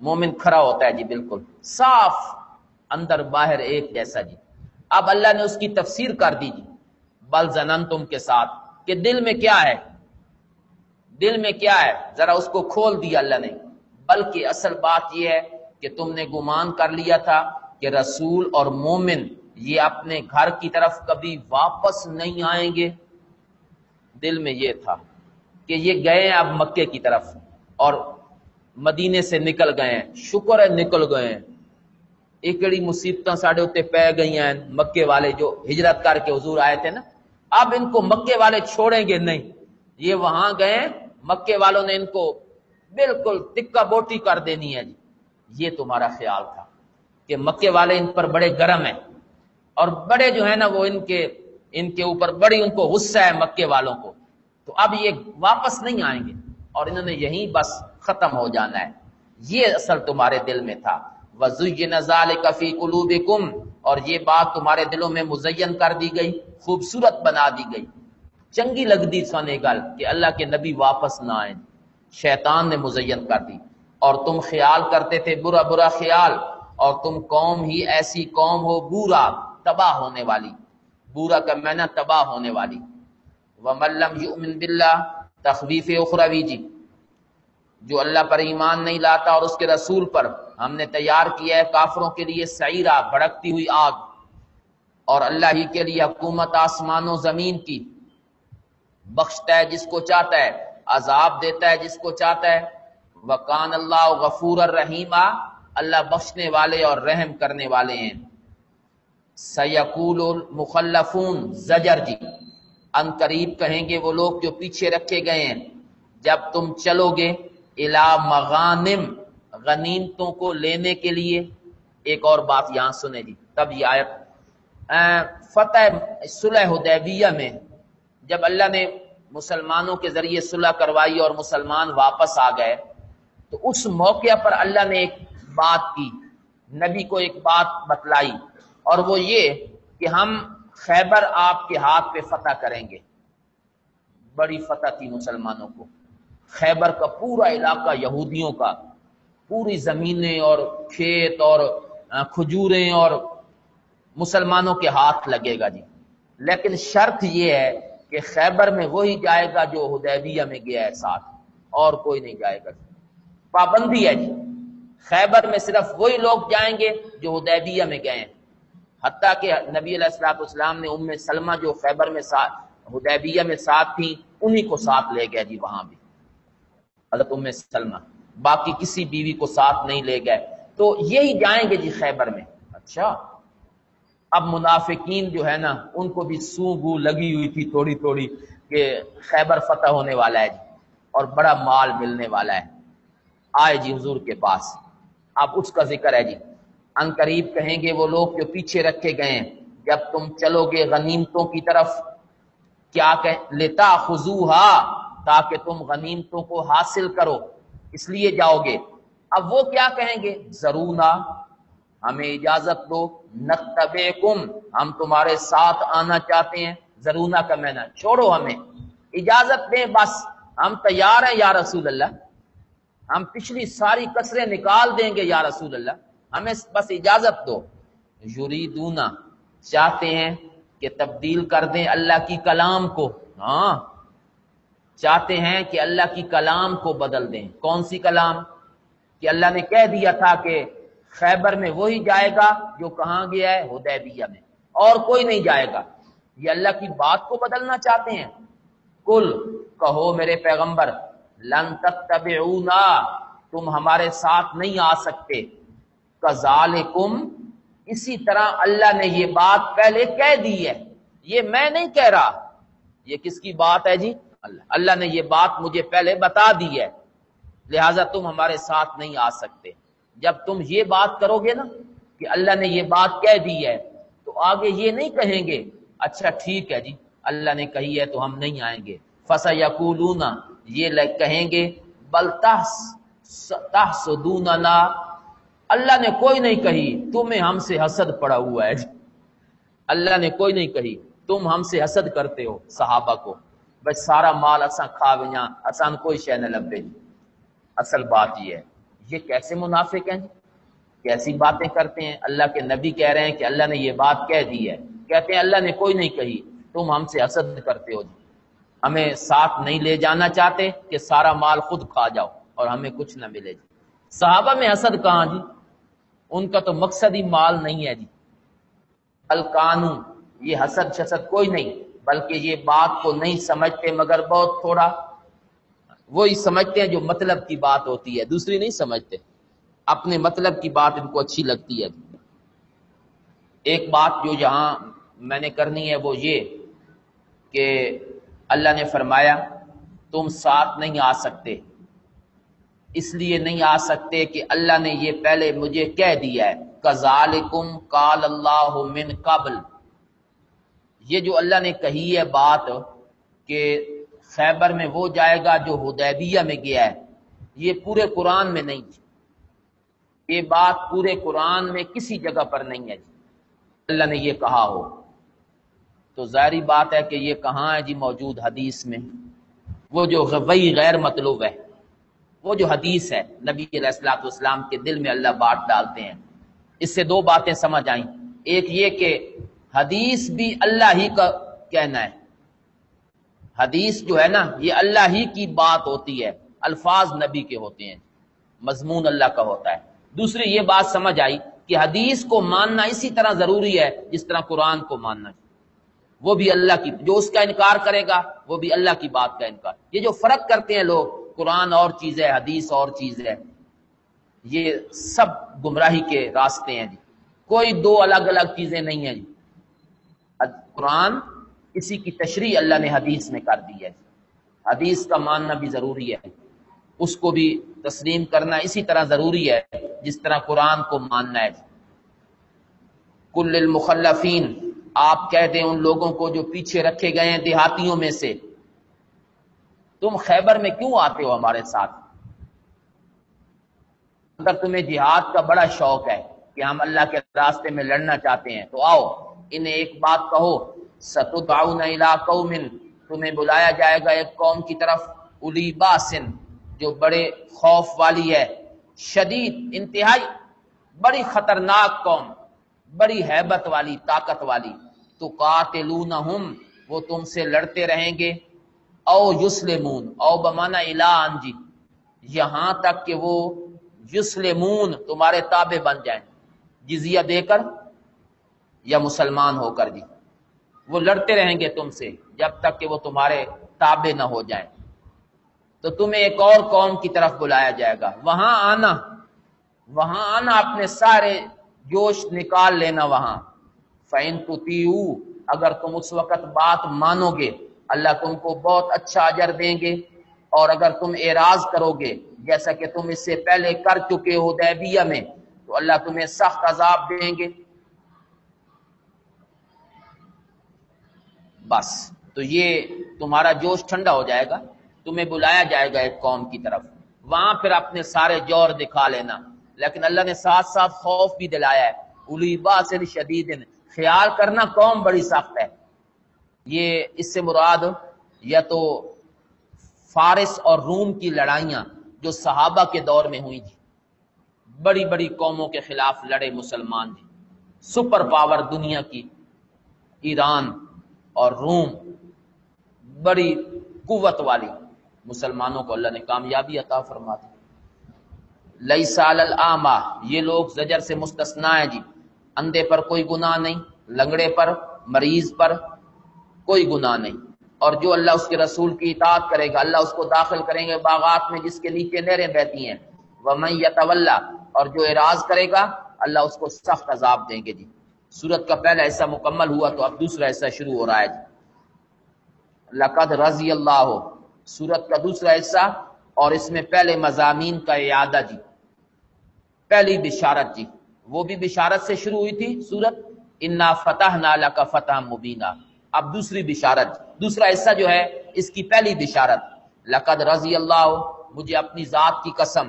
مومن کھڑا ہوتا ہے جی بالکل صاف، اندر باہر ایک جیسا جی۔ اب اللہ نے اس کی تفسیر کر دی جی بل ظننتم کے ساتھ کہ دل میں کیا ہے، دل میں کیا ہے، ذرا اس کو کھول دیا اللہ نے۔ بلکہ اصل بات یہ ہے کہ تم نے گمان کر لیا تھا کہ رسول اور مومن یہ اپنے گھر کی طرف کبھی واپس نہیں آئیں گے، دل میں یہ تھا کہ یہ گئے ہیں اب مکے کی طرف اور مدینے سے نکل گئے ہیں، شکر ہے نکل گئے ہیں، ایکڑی مصیبتاں ساڑھے ہوتے پہ گئی ہیں مکے والے جو ہجرت کر کے حضور آئے تھے نا، اب ان کو مکے والے چھوڑیں گے نہیں، یہ وہاں گئے، مکے والوں نے ان کو بالکل ٹکا بوٹی کر دینی ہے جی۔ یہ تمہارا خیال تھا کہ مکے والے ان پر بڑے گرم ہیں اور بڑے جو ہے نا وہ ان کے اوپر بڑی ان کو غصہ ہے مکے والوں کو، تو اب یہ واپس نہیں آئیں گے اور انہوں نے یہیں بس ختم ہو جانا ہے، یہ اصل تمہارے دل میں تھا۔ وَزُيِّنَ ذَلِكَ فِي قُلُوبِكُمْ، اور یہ بات تمہارے دلوں میں مزین کر دی گئی، خوبصورت بنا دی گئی، چنگی لگ دی سنے گل کہ اللہ کے نبی واپس نہ آئیں، شیطان نے مزین کر دی، اور تم خیال کرتے تھے برا برا خیال، اور تم قوم ہی ایسی قوم ہو برا، تباہ ہونے والی، برا کا معنی تباہ ہونے والی۔ وَمَن لَّمْ يُؤْمِن بِاللَّهِ، تخویف اخروی جی، جو اللہ پر ایمان نہیں لاتا اور اس کے رسول پر، ہم نے تیار کیا ہے کافروں کے لیے سعیرہ، بھڑکتی ہوئی آگ، اور اللہ ہی کے لیے حکومت آسمان و زمین کی، بخشتا ہے جس کو چاہتا ہے، عذاب دیتا ہے جس کو چاہتا ہے۔ وَكَانَ اللَّهُ غَفُورًا رَحِيمًا، اللہ بخشنے والے اور رحم کرنے والے ہیں۔ سَيَقُولُ الْمُخَلَّفُونَ، زجر جی، ان قریب کہیں گے وہ لوگ جو پیچھے رکھے گئے ہیں، جب تم چلو گے اِلَى مَغَانِمْ، غنیمتوں کو لینے کے لیے۔ ایک اور بات یہاں سنیں جی، تب یہ آیت فتح صلح حدیبیہ میں جب اللہ نے مسلمانوں کے ذریعے صلح کروائی اور مسلمان واپس آ گئے، تو اس موقع پر اللہ نے ایک بات کی، نبی کو ایک بات بتلائی، اور وہ یہ کہ ہم خیبر آپ کے ہاتھ پہ فتح کریں گے۔ بڑی فتح تھی مسلمانوں کو، خیبر کا پورا علاقہ یہودیوں کا، پوری زمینیں اور کھیت اور کھجوریں اور مسلمانوں کے ہاتھ لگے گا جی، لیکن شرط یہ ہے کہ خیبر میں وہی جائے گا جو حدیبیہ میں گیا ہے ساتھ، اور کوئی نہیں جائے گا، پابندی ہے جی، خیبر میں صرف وہی لوگ جائیں گے جو حدیبیہ میں گئے ہیں، حتیٰ کہ نبی علیہ الصلوۃ والسلام نے ام سلمہ جو خیبر میں ساتھ حدیبیہ میں ساتھ تھیں انہی کو ساتھ لے گئے جی، وہاں بھی حضرت ام سلمہ، باقی کسی بیوی کو ساتھ نہیں لے گئے، تو یہی جائیں گے جی خیبر میں۔ اچھا، اب منافقین جو ہے نا ان کو بھی سو گو لگی ہوئی تھی تھوڑی تھوڑی کہ خیبر فتح ہونے والا ہے جی اور بڑا مال ملنے والا ہے، آئے جی حضور کے پاس، اب اس کا ذکر ہے جی، ان قریب کہیں گے وہ لوگ جو پیچھے رکھے گئے ہیں، جب تم چلو گے غنیمتوں کی طرف، کیا کہ لتاخذوها، تاکہ تم غنیمتوں کو حاصل کرو، اس لیے جاؤ گے۔ اب وہ کیا کہیں گے؟ ذرونا، ہمیں اجازت دو، نتبعکم، ہم تمہارے ساتھ آنا چاہتے ہیں، ضرورنا کا معنی چھوڑو، ہمیں اجازت دیں، بس ہم تیار ہیں یا رسول اللہ، ہم پچھلی ساری کسریں نکال دیں گے یا رسول اللہ، ہمیں بس اجازت دو۔ یریدون، چاہتے ہیں کہ تبدیل کر دیں اللہ کی کلام کو، ہاں چاہتے ہیں کہ اللہ کی کلام کو بدل دیں۔ کون سی کلام؟ کہ اللہ نے کہہ دیا تھا کہ خیبر میں وہی جائے گا جو کہاں گیا ہے، حدیبیہ میں، اور کوئی نہیں جائے گا، یہ اللہ کی بات کو بدلنا چاہتے ہیں۔ کل، کہو میرے پیغمبر، لن تتبعونا، تم ہمارے ساتھ نہیں آ سکتے، کذالکم، اسی طرح اللہ نے یہ بات پہلے کہہ دی ہے، یہ میں نہیں کہہ رہا، یہ کس کی بات ہے جی؟ اللہ نے یہ بات مجھے پہلے بتا دی ہے، لہٰذا تم ہمارے ساتھ نہیں آ سکتے۔ جب تم یہ بات کرو گے نا کہ اللہ نے یہ بات کہہ دی ہے، تو آگے یہ نہیں کہیں گے اچھا ٹھیک ہے جی اللہ نے کہی ہے تو ہم نہیں آئیں گے، فَسَيَقُولُونَ، یہ کہیں گے بل تحسدوننا، اللہ نے کوئی نہیں کہی، تمہیں ہم سے حسد پڑا ہوا ہے جی، اللہ نے کوئی نہیں کہی، تم ہم سے حسد کرتے ہو صحابہ کو، بس سارا مال اساں کھا ویاں، اساں کوئی شے نہ لبے جی۔ اصل بات یہ ہے، یہ کیسے منافق ہیں جی، کیسی باتیں کرتے ہیں؟ اللہ کے نبی کہہ رہے ہیں کہ اللہ نے یہ بات کہہ دی ہے، کہتے ہیں اللہ نے کوئی نہیں کہی، تم ہم سے حسد کرتے ہو جی، ہمیں ساتھ نہیں لے جانا چاہتے کہ سارا مال خود کھا جاؤ اور ہمیں کچھ نہ ملے جی۔ صحابہ میں حسد کہاں جی، ان کا تو مقصد ہی مال نہیں ہے جی۔ القانو، یہ حسد شسد کوئی نہیں، بلکہ یہ بات کو نہیں سمجھتے مگر بہت تھوڑا، وہی سمجھتے ہیں جو مطلب کی بات ہوتی ہے، دوسری نہیں سمجھتے، اپنے مطلب کی بات ان کو اچھی لگتی ہے۔ ایک بات جو یہاں میں نے کرنی ہے وہ یہ کہ اللہ نے فرمایا تم ساتھ نہیں آ سکتے، اس لیے نہیں آ سکتے کہ اللہ نے یہ پہلے مجھے کہہ دیا ہے، کذالکم قال اللہ من قبل، یہ جو اللہ نے کہی ہے بات کہ خیبر میں وہ جائے گا جو حدیبیہ میں گیا ہے، یہ پورے قرآن میں نہیں تھی، یہ بات پورے قرآن میں کسی جگہ پر نہیں ہے جی، اللہ نے یہ کہا ہو تو ظاہری بات ہے کہ یہ کہاں ہے جی موجود حدیث میں، وہ جو وہی غیر مطلوب ہے، وہ جو حدیث ہے نبی علیہ الصلوۃ والسلام کے دل میں اللہ بات ڈالتے ہیں۔ اس سے دو باتیں سمجھ آئیں، ایک یہ کہ حدیث بھی اللہ ہی کا کہنا ہے، حدیث جو ہے نا یہ اللہ ہی کی بات ہوتی ہے، الفاظ نبی کے ہوتے ہیں، مضمون اللہ کا ہوتا ہے۔ دوسری یہ بات سمجھ آئی کہ حدیث کو ماننا اسی طرح ضروری ہے جس طرح قرآن کو ماننا، وہ بھی اللہ کی، جو اس کا انکار کرے گا وہ بھی اللہ کی بات کا انکار۔ یہ جو فرق کرتے ہیں لوگ، قرآن اور چیز ہے حدیث اور چیز ہے، یہ سب گمراہی کے راستے ہیں جی، کوئی دو الگ الگ چیزیں نہیں ہیں جی، قرآن اسی کی تشریح اللہ نے حدیث میں کر دی ہے، حدیث کا ماننا بھی ضروری ہے، اس کو بھی تسلیم کرنا اسی طرح ضروری ہے جس طرح قرآن کو ماننا ہے۔ کل المخلفین، آپ کہہ دیں ان لوگوں کو جو پیچھے رکھے گئے ہیں دیہاتیوں میں سے، تم خیبر میں کیوں آتے ہو ہمارے ساتھ؟ اگر تمہیں جہاد کا بڑا شوق ہے کہ ہم اللہ کے راستے میں لڑنا چاہتے ہیں تو آؤ، انہیں ایک بات کہو، ستدعون الی قوم، تمہیں بلایا جائے گا ایک قوم کی طرف، الی باسن، جو بڑے خوف والی ہے، شدید، انتہائی بڑی خطرناک قوم، بڑی ہیبت والی، طاقت والی، تقاتلونہم، وہ تم سے لڑتے رہیں گے، او یسلمون، او بمانا الان جی، یہاں تک کہ وہ یسلمون تمہارے تابع بن جائیں، جزیہ دے کر یا مسلمان ہو کر جی، وہ لڑتے رہیں گے تم سے جب تک کہ وہ تمہارے تابع نہ ہو جائیں۔ تو تمہیں ایک اور قوم کی طرف بلایا جائے گا، وہاں آنا اپنے سارے جوش نکال لینا وہاں، فَإِن تُطِيعُوا، اگر تم اس وقت بات مانو گے اللہ تم کو بہت اچھا اجر دیں گے، اور اگر تم اعراض کرو گے جیسا کہ تم اس سے پہلے کر چکے ہو حدیبیہ میں تو اللہ تمہیں سخت عذاب دیں گے۔ بس تو یہ تمہارا جوش ٹھنڈا ہو جائے گا، تمہیں بلایا جائے گا ایک قوم کی طرف، وہاں پھر اپنے سارے جور دکھا لینا، لیکن اللہ نے ساتھ ساتھ خوف بھی دلایا ہے، اولی باس شدید، خیال کرنا قوم بڑی سخت ہے۔ یہ اس سے مراد یا تو فارس اور روم کی لڑائیاں جو صحابہ کے دور میں ہوئی جی، بڑی بڑی قوموں کے خلاف لڑے مسلمان جی، سپر پاور دنیا کی ایران اور روم، بڑی قوت والی، مسلمانوں کو اللہ نے کامیابی عطا فرما دی۔ لیس علی الاعمی، یہ لوگ زجر سے مستثنا ہیں جی، اندھے پر کوئی گناہ نہیں، لنگڑے پر، مریض پر کوئی گناہ نہیں، اور جو اللہ اس کے رسول کی اطاعت کرے گا اللہ اس کو داخل کریں گے باغات میں جس کے نیچے نہریں بہتی ہیں، ومن یتولی، اور جو اعراض کرے گا اللہ اس کو سخت عذاب دیں گے جی۔ سورت کا پہلا حصہ مکمل ہوا تو اب دوسرا حصہ شروع ہو رہا ہے جی۔ لقد رضی اللہ، سورت کا دوسرا حصہ، اور اس میں پہلے مضامین کا اعادہ جی، پہلی بشارت جی، وہ بھی بشارت سے شروع ہوئی تھی سورت انا فتحنا لک فتحا مبینا، اب دوسری بشارت، دوسرا حصہ جو ہے اس کی پہلی بشارت، لقد رضی اللہ، مجھے اپنی ذات کی قسم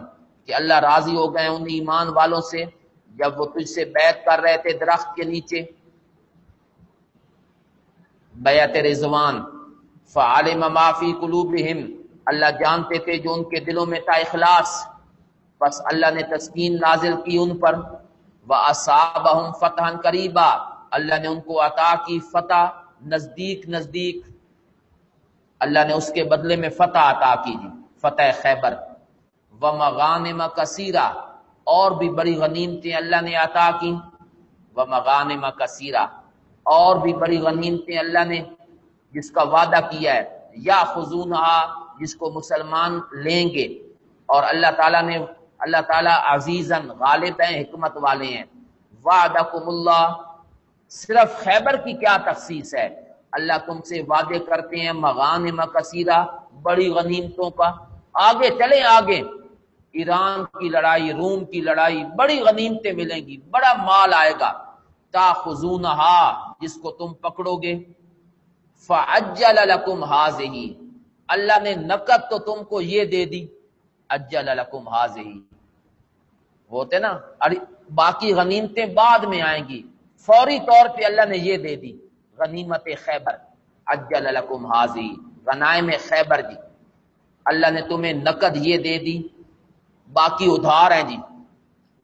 کہ اللہ راضی ہو گئے ان ایمان والوں سے جب وہ تجھ سے بیعت کر رہے تھے درخت کے نیچے، بیعت رضوان، فعلم ما فی قلوبہم، اللہ جانتے تھے جو ان کے دلوں میں تھا اخلاص، بس اللہ نے تسکین نازل کی ان پر، وَأَصَابَهُمْ فَتْحًا قَرِيبًا، اللہ نے ان کو عطا کی فتح نزدیک نزدیک، اللہ نے اس کے بدلے میں فتح عطا کی جی، فتح خیبر، وَمَغَانِمَ كَثِيرًا، اور بھی بڑی غنیمتیں اللہ نے عطا کی، وَمَغَانِمَ كَثِيرًا، اور بھی بڑی غنیمتیں اللہ نے جس کا وعدہ کیا ہے، یا خذونہا، جس کو مسلمان لیں گے، اور اللہ تعالیٰ عزیزاً غالب ہیں، حکمت والے ہیں۔ وعدکم اللہ، صرف خیبر کی کیا تخصیص ہے، اللہ تم سے وعدے کرتے ہیں مغانم کثیرہ، بڑی غنیمتوں کا، آگے چلیں آگے، ایران کی لڑائی، روم کی لڑائی، بڑی غنیمتیں ملیں گی، بڑا مال آئے گا، تاخذونہا، جس کو تم پکڑو گے، فعجل لکم ہذہ، اللہ نے نقد تو تم کو یہ دے دی، اجل لکم ہذہ، وہ ہوتے نا باقی غنیمتیں بعد میں آئیں گی، فوری طور پہ اللہ نے یہ دے دی غنیمت خیبر، اجل لکم ہذہ، غنائم خیبر جی، اللہ نے تمہیں نقد یہ دے دی، باقی ادھار ہیں جی،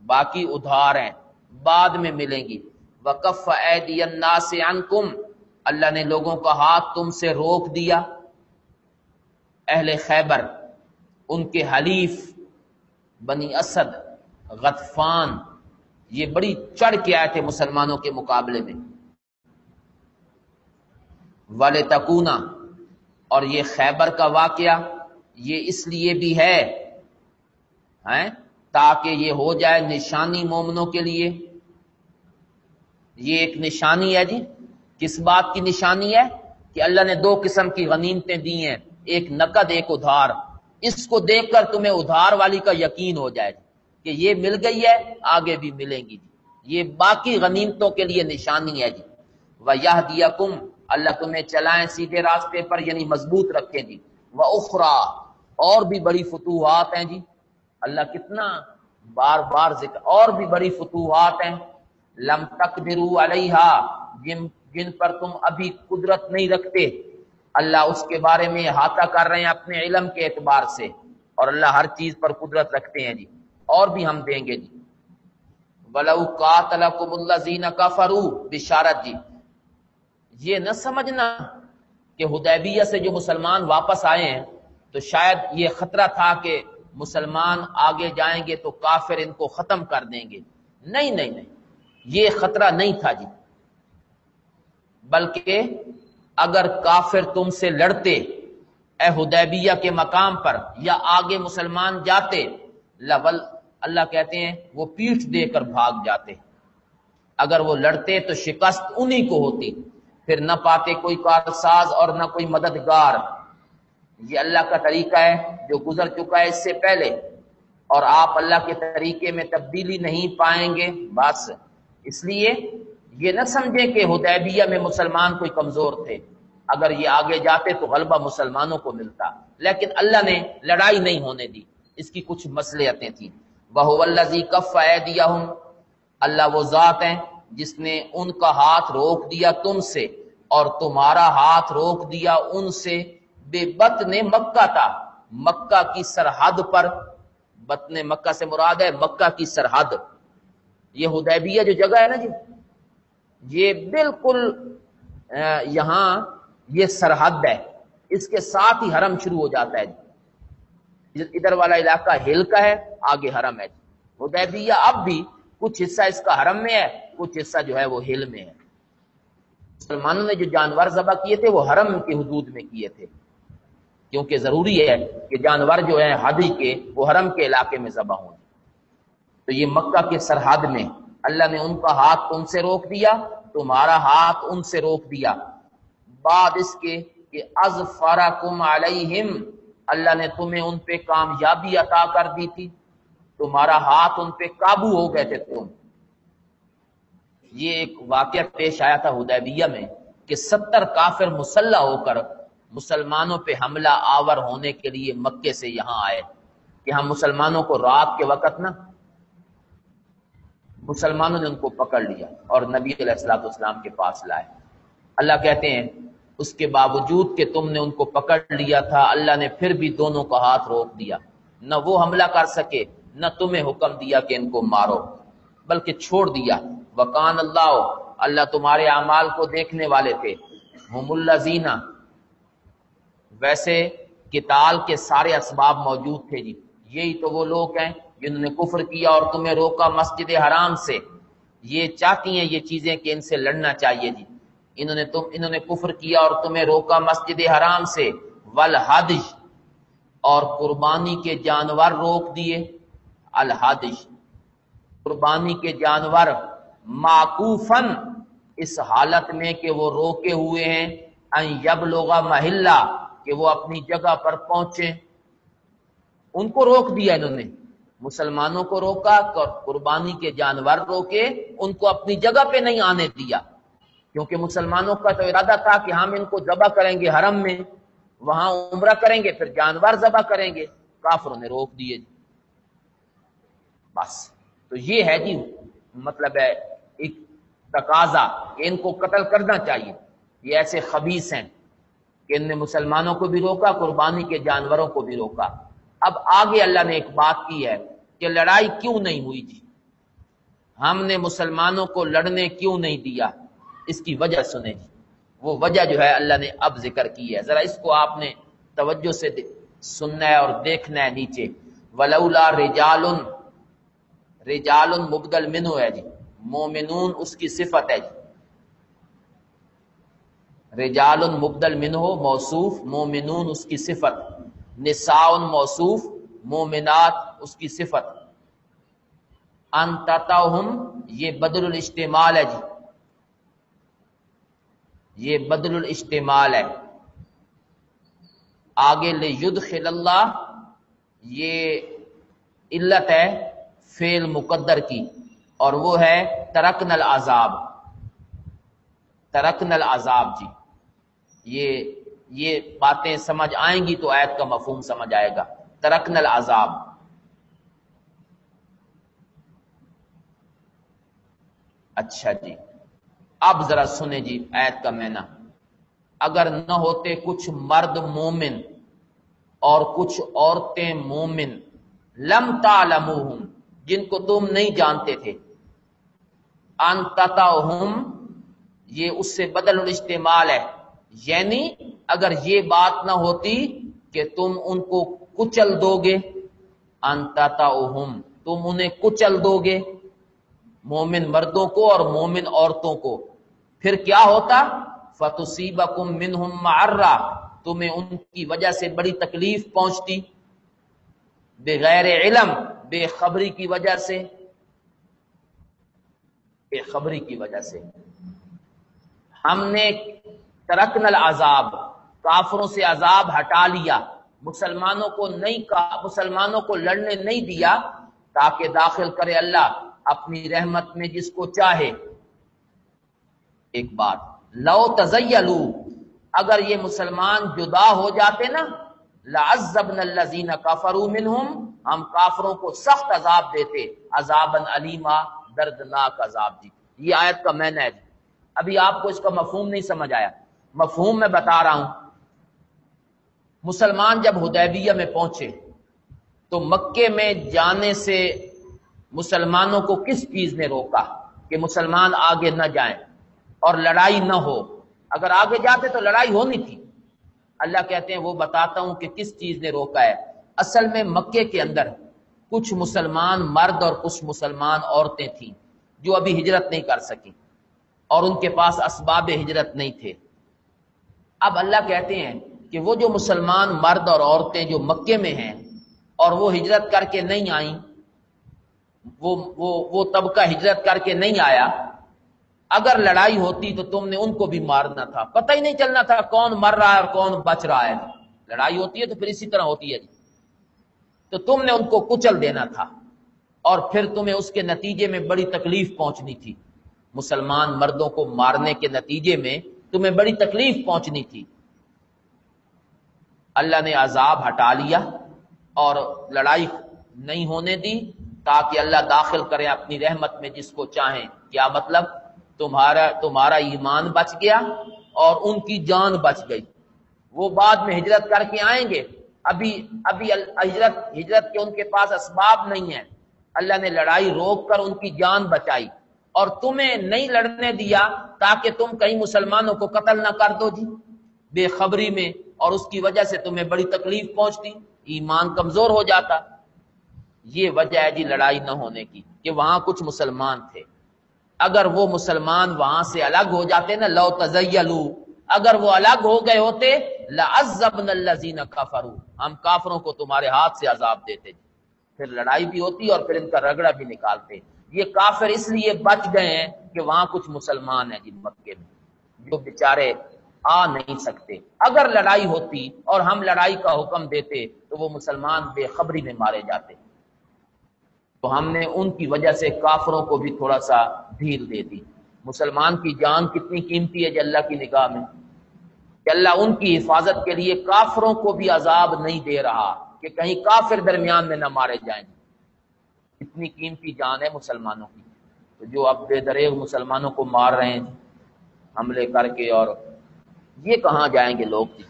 باقی ادھار ہیں بعد میں ملیں گی۔ وکف ایدی الناس عنکم، اللہ نے لوگوں کا ہاتھ تم سے روک دیا، اہل خیبر، ان کے حلیف بنی اسد، غطفان، یہ بڑی چڑھ کے آئے تھے مسلمانوں کے مقابلے میں، وَلِتَكُونَ، اور یہ خیبر کا واقعہ یہ اس لیے بھی ہے تاکہ یہ ہو جائے نشانی مومنوں کے لیے، یہ ایک نشانی ہے جی، کس بات کی نشانی ہے کہ اللہ نے دو قسم کی غنیمتیں دی ہیں، ایک نقد ایک ادھار، اس کو دیکھ کر تمہیں ادھار والی کا یقین ہو جائے کہ یہ مل گئی ہے آگے بھی ملیں گی جی، یہ باقی غنیمتوں کے لیے نشانی ہے جی۔ وَيَهْدِيَكُمْ، اللہ تمہیں چلائیں سیدھے راستے پر، یعنی مضبوط رکھیں جی۔ وَأُخْرَى، اور بھی بڑی فتوحات ہیں جی، اللہ کتنا بار بار ذکر، اور بھی بڑی فتوحات ہیں، لم تقدروا علیہا، جن پر تم ابھی قدرت نہیں رکھتے، اللہ اس کے بارے میں احاطہ کر رہے ہیں اپنے علم کے اعتبار سے، اور اللہ ہر چیز پر قدرت رکھتے ہیں جی، اور بھی ہم دیں گے جی۔ وَلَوْ قَاتَلَكُمُ الَّذِينَ كَفَرُوا، بشارت جی، یہ نہ سمجھنا کہ حدیبیہ سے جو مسلمان واپس آئے ہیں تو شاید یہ خطرہ تھا کہ مسلمان آگے جائیں گے تو کافر ان کو ختم کر دیں گے، نہیں نہیں نہیں، یہ خطرہ نہیں تھا جی، بلکہ اگر کافر تم سے لڑتے اے حدیبیہ کے مقام پر یا آگے مسلمان جاتے، لول، اللہ کہتے ہیں وہ پیٹھ دے کر بھاگ جاتے، اگر وہ لڑتے تو شکست انہی کو ہوتی، پھر نہ پاتے کوئی کارساز اور نہ کوئی مددگار۔ یہ اللہ کا طریقہ ہے جو گزر چکا ہے اس سے پہلے، اور آپ اللہ کے طریقے میں تبدیلی نہیں پائیں گے، بس اس لیے یہ نہ سمجھیں کہ حدیبیہ میں مسلمان کوئی کمزور تھے، اگر یہ آگے جاتے تو غلبہ مسلمانوں کو ملتا، لیکن اللہ نے لڑائی نہیں ہونے دی، اس کی کچھ مصلحتیں تھیں۔ وَهُوَ الَّذِي كَفَّ أَيْدِيَهُمْ، اللہ وہ ذات ہے جس نے ان کا ہاتھ روک دیا تم سے اور تمہارا ہاتھ روک دیا ان سے، بے بطن مکہ تھا، مکہ کی سرحد پر۔ بطن مکہ سے مراد ہے مکہ کی سرحد۔ یہ حدیبیہ جو جگہ ہے نا جی، یہ بالکل یہاں یہ سرحد ہے، اس کے ساتھ ہی حرم شروع ہو جاتا ہے جی۔ ادھر والا علاقہ ہل کا ہے، آگے حرم ہے۔ حدیبیہ اب بھی کچھ حصہ اس کا حرم میں ہے، کچھ حصہ جو ہے وہ ہل میں ہے۔ مسلمانوں نے جو جانور ذبح کیے تھے وہ حرم کی حدود میں کیے تھے، کیونکہ ضروری ہے کہ جانور جو ہیں ہدی کے وہ حرم کے علاقے میں ذبح ہوں۔ تو یہ مکہ کے سرحد میں اللہ نے ان کا ہاتھ تم سے روک دیا، تمہارا ہاتھ ان سے روک دیا، بعد اس کے کہ اظفرکم علیہم، اللہ نے تمہیں ان پہ کامیابی عطا کر دی تھی، تمہارا ہاتھ ان پہ قابو ہو گئے تھے تم۔ یہ ایک واقعہ پیش آیا تھا حدیبیہ میں کہ 70 کافر مسلح ہو کر مسلمانوں پہ حملہ آور ہونے کے لیے مکے سے یہاں آئے کہ ہم مسلمانوں کو رات کے وقت نا، مسلمانوں نے ان کو پکڑ لیا اور نبی علیہ الصلوۃ والسلام کے پاس لائے۔ اللہ کہتے ہیں اس کے باوجود کہ تم نے ان کو پکڑ لیا تھا، اللہ نے پھر بھی دونوں کا ہاتھ روک دیا، نہ وہ حملہ کر سکے نہ تمہیں حکم دیا کہ ان کو مارو، بلکہ چھوڑ دیا۔ وکان اللہ، اللہ تمہارے اعمال کو دیکھنے والے تھے۔ ہم الذین، ویسے قتال کے سارے اسباب موجود تھے جی، یہی تو وہ لوگ ہیں جنہوں نے کفر کیا اور تمہیں روکا مسجد حرام سے۔ یہ چاہتی ہیں یہ چیزیں کہ ان سے لڑنا چاہیے جی، انہوں نے کفر کیا اور تمہیں روکا مسجد حرام سے، والحدی، اور قربانی کے جانور روک دیے، الحدی، قربانی کے جانور، معکوفن، اس حالت میں کہ وہ روکے ہوئے ہیں، ان یبلغ محلہ، کہ وہ اپنی جگہ پر پہنچے۔ ان کو روک دیا انہوں نے، مسلمانوں کو روکا، قربانی کے جانور روکے، ان کو اپنی جگہ پہ نہیں آنے دیا، کیونکہ مسلمانوں کا تو ارادہ تھا کہ ہم ان کو ذبح کریں گے حرم میں، وہاں عمرہ کریں گے، پھر جانور ذبح کریں گے، کافروں نے روک دیے جی۔ بس تو یہ ہے جی، مطلب ہے ایک تقاضا کہ ان کو قتل کرنا چاہیے، یہ ایسے خبیث ہیں کہ ان نے مسلمانوں کو بھی روکا، قربانی کے جانوروں کو بھی روکا۔ اب آگے اللہ نے ایک بات کی ہے کہ لڑائی کیوں نہیں ہوئی جی، ہم نے مسلمانوں کو لڑنے کیوں نہیں دیا، اس کی وجہ سنیں جی۔ وہ وجہ جو ہے اللہ نے اب ذکر کی ہے، ذرا اس کو آپ نے توجہ سے سننا ہے اور دیکھنا ہے نیچے۔ ولولا رجال، رجال مبدل منہ ہے جی، مومنون اس کی صفت ہے جی، رجال مبدل منہ موصوف، مومنون اس کی صفت، نساء موصوف، مومنات اس کی صفت، انتتہم، یہ بدل الاجتمال ہے جی، یہ بدل الاجتمال ہے۔ آگے لیدخل اللہ، یہ علت ہے فعل مقدر کی، اور وہ ہے ترکن العذاب، ترکن العذاب جی۔ یہ باتیں سمجھ آئیں گی تو آیت کا مفہوم سمجھ آئے گا۔ ترکن العذاب، اچھا جی، اب ذرا سنیں جی آیت کا معنی۔ اگر نہ ہوتے کچھ مرد مومن اور کچھ عورتیں مومن، لم تعلموہم، جن کو تم نہیں جانتے تھے، ان تطعہم، یہ اس سے بدل الاجتمال ہے، یعنی اگر یہ بات نہ ہوتی کہ تم ان کو کچل دو گے، ان تطعہم، تم انہیں کچل دو گے، مومن مردوں کو اور مومن عورتوں کو، پھر کیا ہوتا؟ فَتُصِيبَكُم مِّنْهُم مَّعَرَّةٌ، تمہیں ان کی وجہ سے بڑی تکلیف پہنچتی، بغیر علم، بے خبری کی وجہ سے، بے خبری کی وجہ سے۔ ہم نے ترکن العذاب، کافروں سے عذاب ہٹا لیا، مسلمانوں کو نہیں کہا، مسلمانوں کو لڑنے نہیں دیا، تاکہ داخل کرے اللہ اپنی رحمت میں جس کو چاہے۔ ایک بات، لو تزیلوا، اگر یہ مسلمان جدا ہو جاتے نا، لعذبنا الذین کفروا منہم، ہم کافروں کو سخت عذاب دیتے، عذاباً علیما، دردناک عذاب جی۔ یہ آیت کا معنی ہے جی۔ ابھی آپ کو اس کا مفہوم نہیں سمجھ آیا، مفہوم میں بتا رہا ہوں۔ مسلمان جب حدیبیہ میں پہنچے تو مکے میں جانے سے مسلمانوں کو کس چیز نے روکا کہ مسلمان آگے نہ جائیں اور لڑائی نہ ہو؟ اگر آگے جاتے تو لڑائی ہونی تھی۔ اللہ کہتے ہیں وہ بتاتا ہوں کہ کس چیز نے روکا ہے۔ اصل میں مکے کے اندر کچھ مسلمان مرد اور کچھ مسلمان عورتیں تھیں جو ابھی ہجرت نہیں کر سکیں اور ان کے پاس اسباب ہجرت نہیں تھے۔ اب اللہ کہتے ہیں کہ وہ جو مسلمان مرد اور عورتیں جو مکے میں ہیں اور وہ ہجرت کر کے نہیں آئیں، وہ طبقہ ہجرت کر کے نہیں آیا، اگر لڑائی ہوتی تو تم نے ان کو بھی مارنا تھا، پتہ ہی نہیں چلنا تھا کون مر رہا ہے اور کون بچ رہا ہے۔ لڑائی ہوتی ہے تو پھر اسی طرح ہوتی ہے، تو تم نے ان کو کچل دینا تھا اور پھر تمہیں اس کے نتیجے میں بڑی تکلیف پہنچنی تھی۔ مسلمان مردوں کو مارنے کے نتیجے میں تمہیں بڑی تکلیف پہنچنی تھی۔ اللہ نے عذاب ہٹا لیا اور لڑائی نہیں ہونے دی تاکہ اللہ داخل کرے اپنی رحمت میں جس کو چاہیں۔ کیا مطلب؟ تمہارا ایمان بچ گیا اور ان کی جان بچ گئی۔ وہ بعد میں ہجرت کر کے آئیں گے، ابھی ہجرت کے ان کے پاس اسباب نہیں ہیں۔ اللہ نے لڑائی روک کر ان کی جان بچائی اور تمہیں نہیں لڑنے دیا تاکہ تم کہیں مسلمانوں کو قتل نہ کر دو جی بے خبری میں، اور اس کی وجہ سے تمہیں بڑی تکلیف پہنچتی، ایمان کمزور ہو جاتا۔ یہ وجہ ہے جی لڑائی نہ ہونے کی کہ وہاں کچھ مسلمان تھے۔ اگر وہ مسلمان وہاں سے الگ ہو جاتے نا، لو تزیلوا، اگر وہ الگ ہو گئے ہوتے، لعذبنا الذین کفروا، ہم کافروں کو تمہارے ہاتھ سے عذاب دیتے جی، پھر لڑائی بھی ہوتی اور پھر ان کا رگڑا بھی نکالتے۔ یہ کافر اس لیے بچ گئے ہیں کہ وہاں کچھ مسلمان ہیں جی مکے میں جو بیچارے آ نہیں سکتے۔ اگر لڑائی ہوتی اور ہم لڑائی کا حکم دیتے تو وہ مسلمان بے خبری میں مارے جاتے۔ تو ہم نے ان کی وجہ سے کافروں کو بھی تھوڑا سا ڈھیل دے دی۔ مسلمان کی جان کتنی قیمتی ہے جی اللہ کی نگاہ میں، کہ اللہ ان کی حفاظت کے لیے کافروں کو بھی عذاب نہیں دے رہا کہ کہیں کافر درمیان میں نہ مارے جائیں۔ اتنی قیمتی جان ہے مسلمانوں کی، تو جو اب بے دریغ مسلمانوں کو مار رہے ہیں حملے کر کے، اور یہ کہاں جائیں گے لوگ جی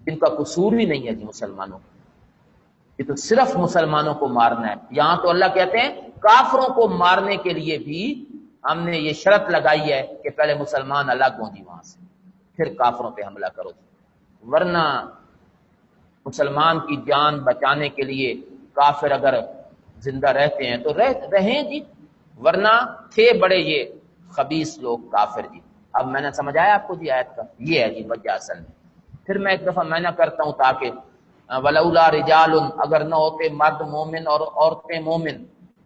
جن کا قصور ہی نہیں ہے جی مسلمانوں کو؟ یہ تو صرف مسلمانوں کو مارنا ہے۔ یہاں تو اللہ کہتے ہیں کافروں کو مارنے کے لیے بھی ہم نے یہ شرط لگائی ہے کہ پہلے مسلمان الگ ہوں جی وہاں سے، پھر کافروں پہ حملہ کرو، ورنہ مسلمان کی جان بچانے کے لیے کافر اگر زندہ رہتے ہیں تو رہیں جی، ورنہ تھے بڑے یہ خبیث لوگ کافر جی۔ اب میں نے سمجھ آیا آپ کو جی آیت کا؟ یہ ہے جی وجہ اصل میں۔ پھر میں ایک دفعہ میں نہ کرتا ہوں تاکہ ولولا رجال، اگر نہ ہوتے مرد مومن اور عورتیں مومن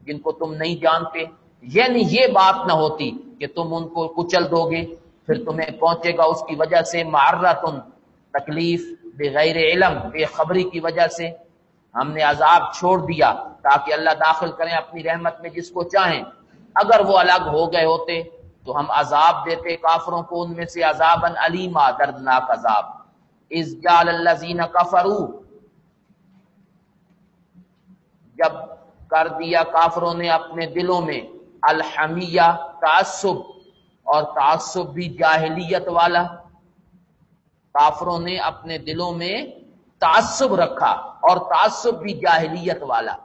جن کو تم نہیں جانتے، یعنی یہ بات نہ ہوتی کہ تم ان کو کچل دو گے، پھر تمہیں پہنچے گا اس کی وجہ سے معرتن، تکلیف، بغیر علم، بے خبری کی وجہ سے ہم نے عذاب چھوڑ دیا تاکہ اللہ داخل کریں اپنی رحمت میں جس کو چاہیں۔ اگر وہ الگ ہو گئے ہوتے تو ہم عذاب دیتے کافروں کو ان میں سے عذاباً علیما، دردناک عذاب۔ اذ جعل الذین کفروا، جب کر دیا کافروں نے اپنے دلوں میں الحمیہ، تعصب، اور تعصب بھی جاہلیت والا، کافروں نے اپنے دلوں میں تعصب رکھا اور تعصب بھی جاہلیت والا۔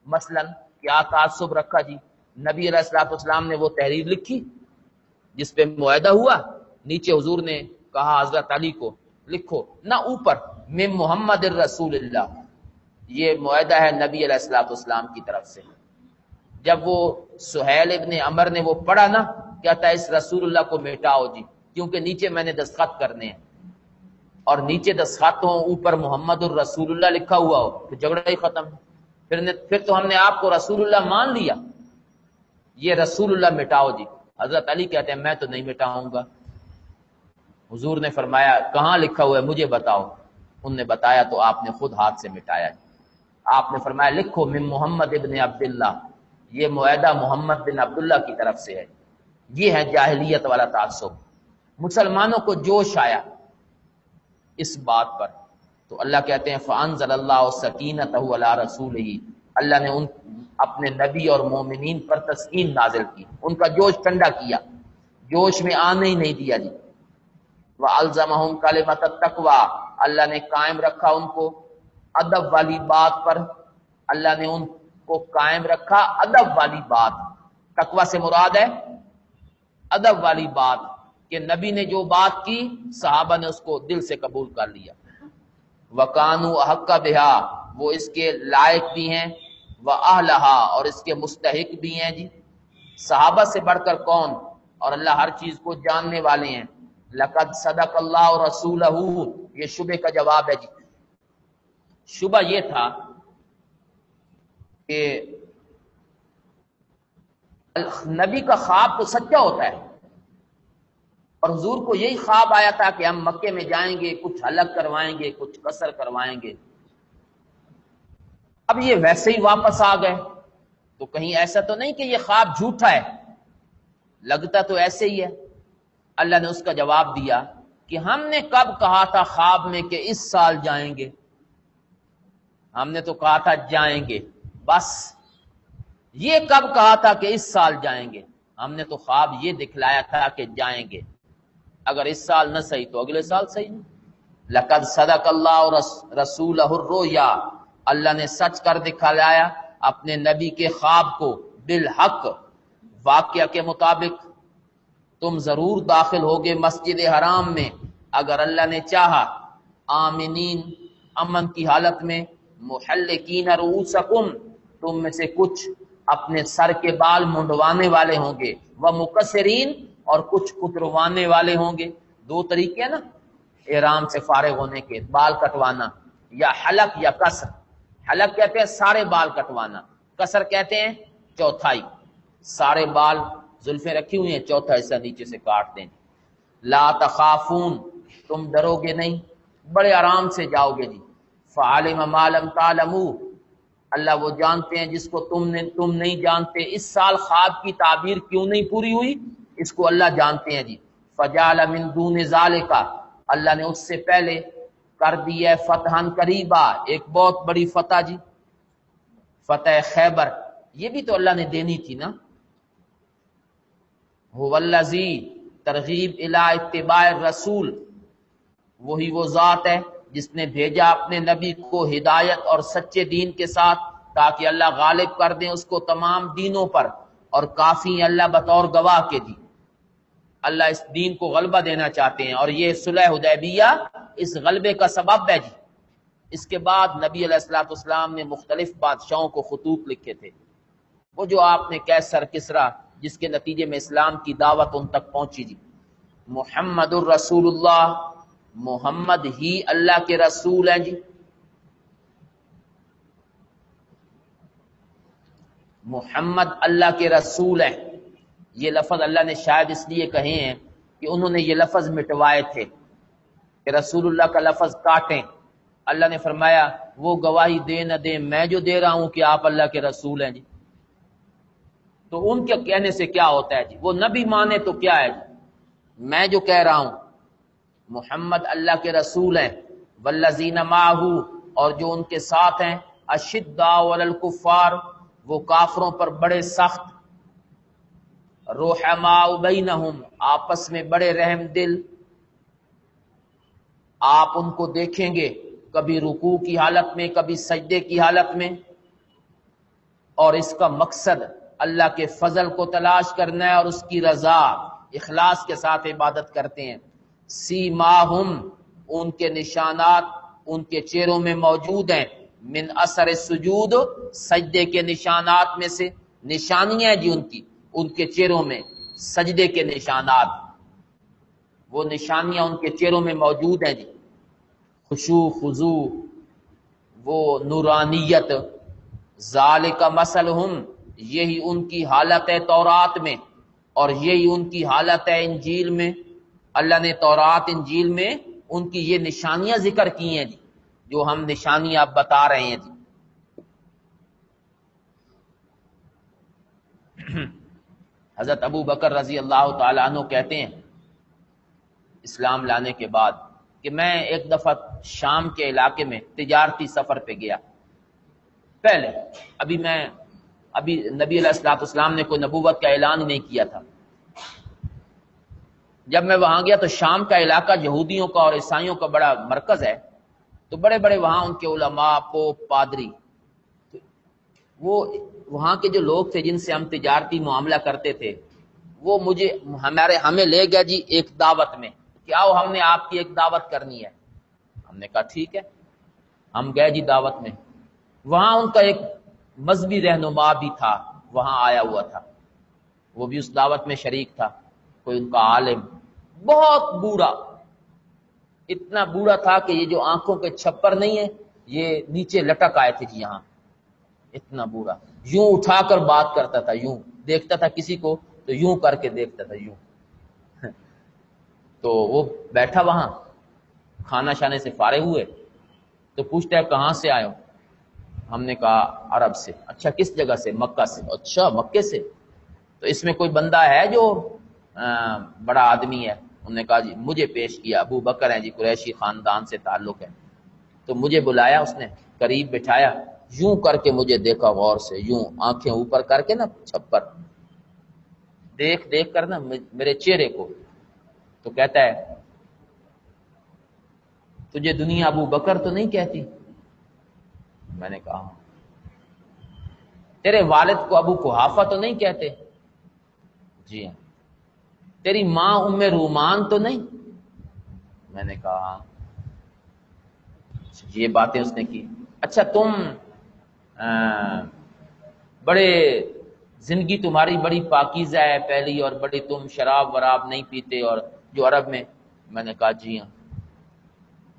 مثلا کیا تعصب رکھا جی؟ نبی علیہ الصلوۃ والسلام نے وہ تحریر لکھی جس پہ معاہدہ ہوا، نیچے حضور نے کہا حضرت علی کو لکھو، نہ اوپر من محمد الرسول اللہ، یہ معاہدہ ہے نبی علیہ الصلوۃ والسلام کی طرف سے۔ جب وہ سہیل ابن عمر نے وہ پڑھا نا، کہتا ہے اس رسول اللہ کو مٹاؤ جی، کیونکہ نیچے میں نے دستخط کرنے ہیں، اور نیچے دستخط ہو اوپر محمد الرسول اللہ لکھا ہوا ہو تو جھگڑا ہی ختم۔ پھر تو ہم نے آپ کو رسول اللہ مان لیا، یہ رسول اللہ مٹاؤ جی۔ حضرت علی کہتے ہیں میں تو نہیں مٹاؤں گا۔ حضور نے فرمایا کہاں لکھا ہوا ہے مجھے بتاؤ، ان نے بتایا تو آپ نے خود ہاتھ سے مٹایا۔ آپ نے فرمایا لکھو من محمد ابن عبداللہ، یہ معاہدہ محمد بن عبداللہ کی طرف سے ہے۔ یہ ہے جاہلیت والا تعصب۔ مسلمانوں کو جوش آیا اس بات پر تو اللہ کہتے ہیں فَأَنزَلَ اللَّهُ سَكِينَتَهُ عَلَىٰ رَسُولِهِ، اللہ نے اپنے نبی اور مومنین پر تسکین نازل کی، ان کا جوش ٹھنڈا کیا، جوش میں آنے ہی نہیں دیا جی۔ وَأَلْزَمَهُمْ كَلِمَةَ التَّقْوَىٰ، اللہ نے قائم رکھا ان کو ادب والی بات پر، اللہ نے ان کو قائم رکھا ادب والی بات۔ تقویٰ سے مراد ہے ادب والی بات، کہ نبی نے جو بات کی صحابہ نے اس کو دل سے قبول کر لیا۔ وَكَانُوا أَحَقَّ بِهَا، وہ اس کے لائق بھی ہیں، وَأَهْلَهَا، اور اس کے مستحق بھی ہیں جی۔ صحابہ سے بڑھ کر کون، اور اللہ ہر چیز کو جاننے والے ہیں۔ لَقَدْ صَدَقَ اللَّهُ رَسُولَهُ، یہ شبہ کا جواب ہے جی۔ شبہ یہ تھا کہ نبی کا خواب تو سچا ہوتا ہے، اور حضور کو یہی خواب آیا تھا کہ ہم مکے میں جائیں گے، کچھ حلق کروائیں گے، کچھ قصر کروائیں گے۔ اب یہ ویسے ہی واپس آ گئے، تو کہیں ایسا تو نہیں کہ یہ خواب جھوٹا ہے؟ لگتا تو ایسے ہی ہے۔ اللہ نے اس کا جواب دیا کہ ہم نے کب کہا تھا خواب میں کہ اس سال جائیں گے؟ ہم نے تو کہا تھا جائیں گے، بس۔ یہ کب کہا تھا کہ اس سال جائیں گے؟ ہم نے تو خواب یہ دکھلایا تھا کہ جائیں گے، اگر اس سال نہ صحیح تو اگلے سال صحیح نہیں۔ لَقَدْ صَدَقَ اللَّهُ رَسُولَهُ الرُّؤْيَا، اللہ نے سچ کر دکھلایا اپنے نبی کے خواب کو، بالحق، واقعہ کے مطابق۔ تم ضرور داخل ہوگے مسجد حرام میں اگر اللہ نے چاہا، آمنین، امن کی حالت میں، محلقین رؤوسکم، تم میں سے کچھ اپنے سر کے بال منڈوانے والے ہوں گے، ومقصرین، اور کچھ کتروانے والے ہوں گے۔ دو طریقے ہیں نا احرام سے فارغ ہونے کے، بال کٹوانا، یا حلق یا قصر۔ حلق کہتے ہیں سارے بال کٹوانا، قصر کہتے ہیں چوتھائی، سارے بال زلفیں رکھی ہوئی ہیں، چوتھا حصہ نیچے سے کاٹ دیں۔ لا تخافون، تم ڈرو گے نہیں، بڑے آرام سے جاؤ گے جی۔ فعلم ما لم تعلموا، اللہ وہ جانتے ہیں جس کو تم نہیں جانتے۔ اس سال خواب کی تعبیر کیوں نہیں پوری ہوئی، اس کو اللہ جانتے ہیں جی۔ فجعل من دون ذالک، اللہ نے اس سے پہلے کر دی ہے فتحا قریبا، ایک بہت بڑی فتح جی، فتح خیبر، یہ بھی تو اللہ نے دینی تھی نا۔ هو الذی، ترغیب الی اتباع الرسول، وہی وہ ذات ہے جس نے بھیجا اپنے نبی کو ہدایت اور سچے دین کے ساتھ، تاکہ اللہ غالب کر دیں اس کو تمام دینوں پر، اور کافی اللہ بطور گواہ کے دی۔ اللہ اس دین کو غلبہ دینا چاہتے ہیں، اور یہ صلح حدیبیہ اس غلبے کا سبب ہے جی۔ اس کے بعد نبی علیہ الصلوۃ والسلام نے مختلف بادشاہوں کو خطوط لکھے تھے، وہ جو آپ نے کیسر کسرا، جس کے نتیجے میں اسلام کی دعوت ان تک پہنچی جی۔ محمد الرسول اللہ، محمد ہی اللہ کے رسول ہیں جی۔ محمد اللہ کے رسول ہیں، یہ لفظ اللہ نے شاید اس لیے کہے ہیں کہ انہوں نے یہ لفظ مٹوائے تھے کہ رسول اللہ کا لفظ کاٹیں۔ اللہ نے فرمایا وہ گواہی دے نہ دے، میں جو دے رہا ہوں کہ آپ اللہ کے رسول ہیں جی۔ تو ان کے کہنے سے کیا ہوتا ہے جی، وہ نبی مانے تو کیا ہے جی، میں جو کہہ رہا ہوں محمد اللہ کے رسول ہیں، والذین معہ، اور جو ان کے ساتھ ہیں، اشداء علی الکفار، وہ کافروں پر بڑے سخت، رحماء بینہم، آپس میں بڑے رحم دل۔ آپ ان کو دیکھیں گے کبھی رکوع کی حالت میں، کبھی سجدے کی حالت میں، اور اس کا مقصد اللہ کے فضل کو تلاش کرنا ہے اور اس کی رضا، اخلاص کے ساتھ عبادت کرتے ہیں۔ سیماہم، ان کے نشانات ان کے چہروں میں موجود ہیں، من اثر السجود، سجدے کے نشانات میں سے، نشانیاں جی ان کے چہروں میں سجدے کے نشانات، وہ نشانیاں ان کے چہروں میں موجود ہیں جی۔ خشوع خضوع، وہ نورانیت، ذالک مثلہم، یہی ان کی حالت ہے تورات میں، اور یہی ان کی حالت ہے انجیل میں۔ اللہ نے تورات انجیل میں ان کی یہ نشانیاں ذکر کی ہیں جی، جو ہم نشانیاں اب بتا رہے ہیں جی۔ حضرت ابو بکر رضی اللہ تعالیٰ عنہ کہتے ہیں اسلام لانے کے بعد کہ میں ایک دفعہ شام کے علاقے میں تجارتی سفر پہ گیا. پہلے ابھی نبی علیہ الصلوۃ والسلام نے کوئی نبوت کا اعلان ہی نہیں کیا تھا. جب میں وہاں گیا تو شام کا علاقہ یہودیوں کا اور عیسائیوں کا بڑا مرکز ہے. تو بڑے بڑے وہاں ان کے علماء، پوپ، پادری، وہ وہاں کے جو لوگ تھے جن سے ہم تجارتی معاملہ کرتے تھے، وہ ہمیں لے گیا جی ایک دعوت میں کہ آؤ ہم نے آپ کی ایک دعوت کرنی ہے. ہم نے کہا ٹھیک ہے. ہم گئے جی دعوت میں. وہاں ان کا ایک مذہبی رہنما بھی تھا، وہاں آیا ہوا تھا، وہ بھی اس دعوت میں شریک تھا. کوئی ان کا عالم، بہت بوڑھا، اتنا بوڑھا تھا کہ یہ جو آنکھوں کے چھپر نہیں ہے یہ نیچے لٹک آئے تھے جی یہاں. اتنا بوڑھا، یوں اٹھا کر بات کرتا تھا، یوں دیکھتا تھا کسی کو تو یوں کر کے دیکھتا تھا، یوں. تو وہ بیٹھا وہاں، کھانا شانے سے فارغ ہوئے تو پوچھتا ہے کہاں سے آئے ہو؟ ہم نے کہا عرب سے. اچھا کس جگہ سے؟ مکہ سے. اچھا مکے سے. تو اس میں کوئی بندہ ہے جو بڑا آدمی ہے؟ انہوں نے کہا جی مجھے پیش کیا، ابو بکر ہیں جی، قریشی خاندان سے تعلق ہے. تو مجھے بلایا اس نے، قریب بٹھایا، یوں کر کے مجھے دیکھا غور سے، یوں آنکھیں اوپر کر کے نا چھپر دیکھ کر نا میرے چہرے کو. تو کہتا ہے تجھے دنیا ابو بکر تو نہیں کہتی؟ میں نے کہا تیرے والد کو ابو قحافہ تو نہیں کہتے؟ جی ہاں. تیری ماں ام رومان تو نہیں؟ میں نے کہا یہ باتیں اس نے کی. اچھا تم بڑے زندگی تمہاری بڑی پاکیزہ ہے پہلی، اور بڑی تم شراب وراب نہیں پیتے اور جو عرب میں. میں نے کہا جی ہاں.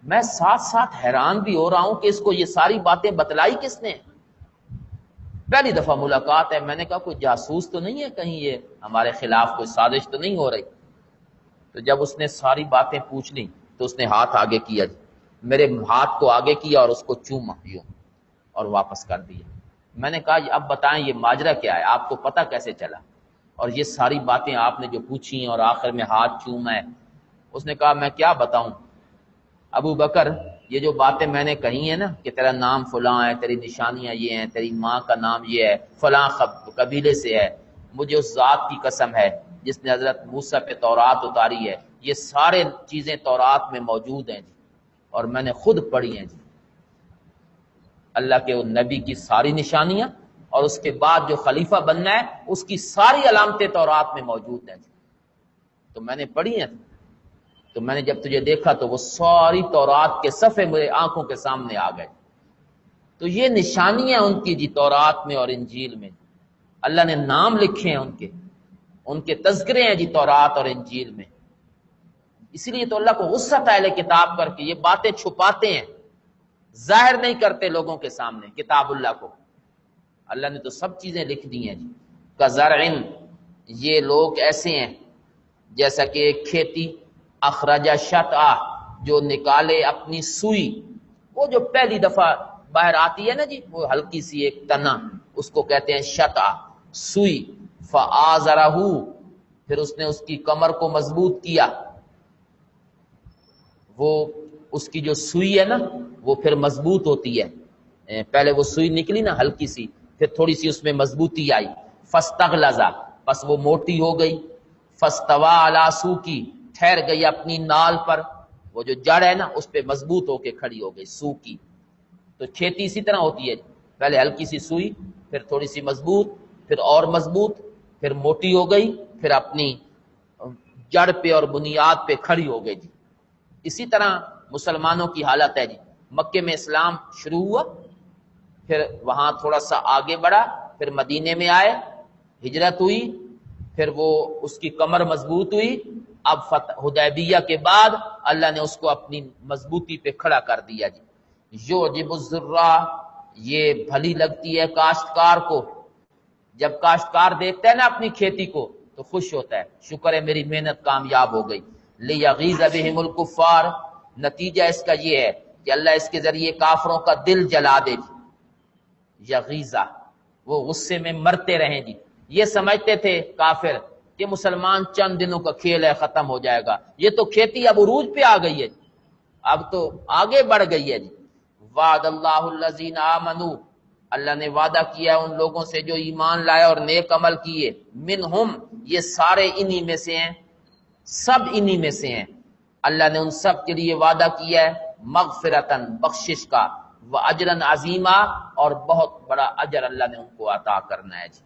میں ساتھ ساتھ حیران بھی ہو رہا ہوں کہ اس کو یہ ساری باتیں بتلائی کس نے؟ پہلی دفعہ ملاقات ہے. میں نے کہا کوئی جاسوس تو نہیں ہے کہیں، یہ ہمارے خلاف کوئی سازش تو نہیں ہو رہی؟ تو جب اس نے ساری باتیں پوچھ لی تو اس نے ہاتھ آگے کیا، میرے ہاتھ کو آگے کیا اور اس کو چوما یوں اور واپس کر دیا. میں نے کہا اب بتائیں یہ ماجرا کیا ہے، آپ کو پتہ کیسے چلا؟ اور یہ ساری باتیں آپ نے جو پوچھی اور آخر میں ہاتھ چوما ہے. اس نے کہا میں کیا بتاؤں ابو بکر، یہ جو باتیں میں نے کہی ہیں نا کہ تیرا نام فلاں ہے، تیری نشانیاں یہ ہیں، تیری ماں کا نام یہ ہے، فلاں قبیلے سے ہے، مجھے اس ذات کی قسم ہے جس نے حضرت موسیٰ پہ تورات اتاری ہے، یہ سارے چیزیں تورات میں موجود ہیں جی، اور میں نے خود پڑھی ہیں جی. اللہ کے وہ نبی کی ساری نشانیاں اور اس کے بعد جو خلیفہ بننا ہے اس کی ساری علامتیں تورات میں موجود ہیں جی. تو میں نے پڑھی ہیں. تو میں نے جب تجھے دیکھا تو وہ ساری تورات کے صفحے میرے آنکھوں کے سامنے آ گئے. تو یہ نشانیاں ان کی جی تورات میں اور انجیل میں. اللہ نے نام لکھے ہیں ان کے تذکرے ہیں جی تورات اور انجیل میں. اسی لیے تو اللہ کو غصہ تھا اہل کتاب کر کے یہ باتیں چھپاتے ہیں، ظاہر نہیں کرتے لوگوں کے سامنے کتاب اللہ کو. اللہ نے تو سب چیزیں لکھ دی ہیں جی. کزرع، یہ لوگ ایسے ہیں جیسا کہ ایک کھیتی، اخرج شطأ، جو نکالے اپنی سوئی. وہ جو پہلی دفعہ باہر آتی ہے نا جی، وہ ہلکی سی ایک تنا، اس کو کہتے ہیں شطأ، سوئی. فآزرہ، پھر اس نے اس کی کمر کو مضبوط کیا. وہ اس کی جو سوئی ہے نا وہ پھر مضبوط ہوتی ہے. پہلے وہ سوئی نکلی نا ہلکی سی، پھر تھوڑی سی اس میں مضبوطی آئی. فاستغلظ، پس وہ موٹی ہو گئی. فاستوى علی سوقی، ٹھہر گئی اپنی نال پر، وہ جو جڑ ہے نا اس پہ مضبوط ہو کے کھڑی ہو گئی. سوقی تو کھیتی اسی طرح ہوتی ہے، پہلے ہلکی سی سوئی، پھر تھوڑی سی مضبوط، پھر اور مضبوط، پھر موٹی ہو گئی، پھر اپنی جڑ پہ اور بنیاد پہ کھڑی ہو گئی جی. اسی طرح مسلمانوں کی حالت ہے جی. مکے میں اسلام شروع ہوا، پھر وہاں تھوڑا سا آگے بڑھا، پھر مدینے میں آئے، ہجرت ہوئی، پھر وہ اس کی کمر مضبوط ہوئی. اب حدیبیہ کے بعد اللہ نے اس کو اپنی مضبوطی پہ کھڑا کر دیا جی. یعجب الزراع، یہ بھلی لگتی ہے کاشتکار کو. جب کاشتکار دیکھتا ہے نا اپنی کھیتی کو تو خوش ہوتا ہے، شکر ہے میری محنت کامیاب ہو گئی. لیغیظ بہم الکفار، نتیجہ اس کا یہ ہے کہ اللہ اس کے ذریعے کافروں کا دل جلا دے جی. یغیظہ، وہ غصے میں مرتے رہیں جی. یہ سمجھتے تھے کافر کہ مسلمان چند دنوں کا کھیل ہے، ختم ہو جائے گا. یہ تو کھیتی اب عروج پہ آ گئی ہے. اب تو آگے بڑھ گئی ہے جی. وعد اللہ الذین آمنوا، اللہ نے وعدہ کیا ان لوگوں سے جو ایمان لائے اور نیک عمل کیے. منہم، یہ سارے انہی میں سے ہیں، سب انہی میں سے ہیں. اللہ نے ان سب کے لیے وعدہ کیا ہے مغفرتن، بخشش کا، واجرا عظیما، اور بہت بڑا اجر اللہ نے ان کو عطا کرنا ہے جی.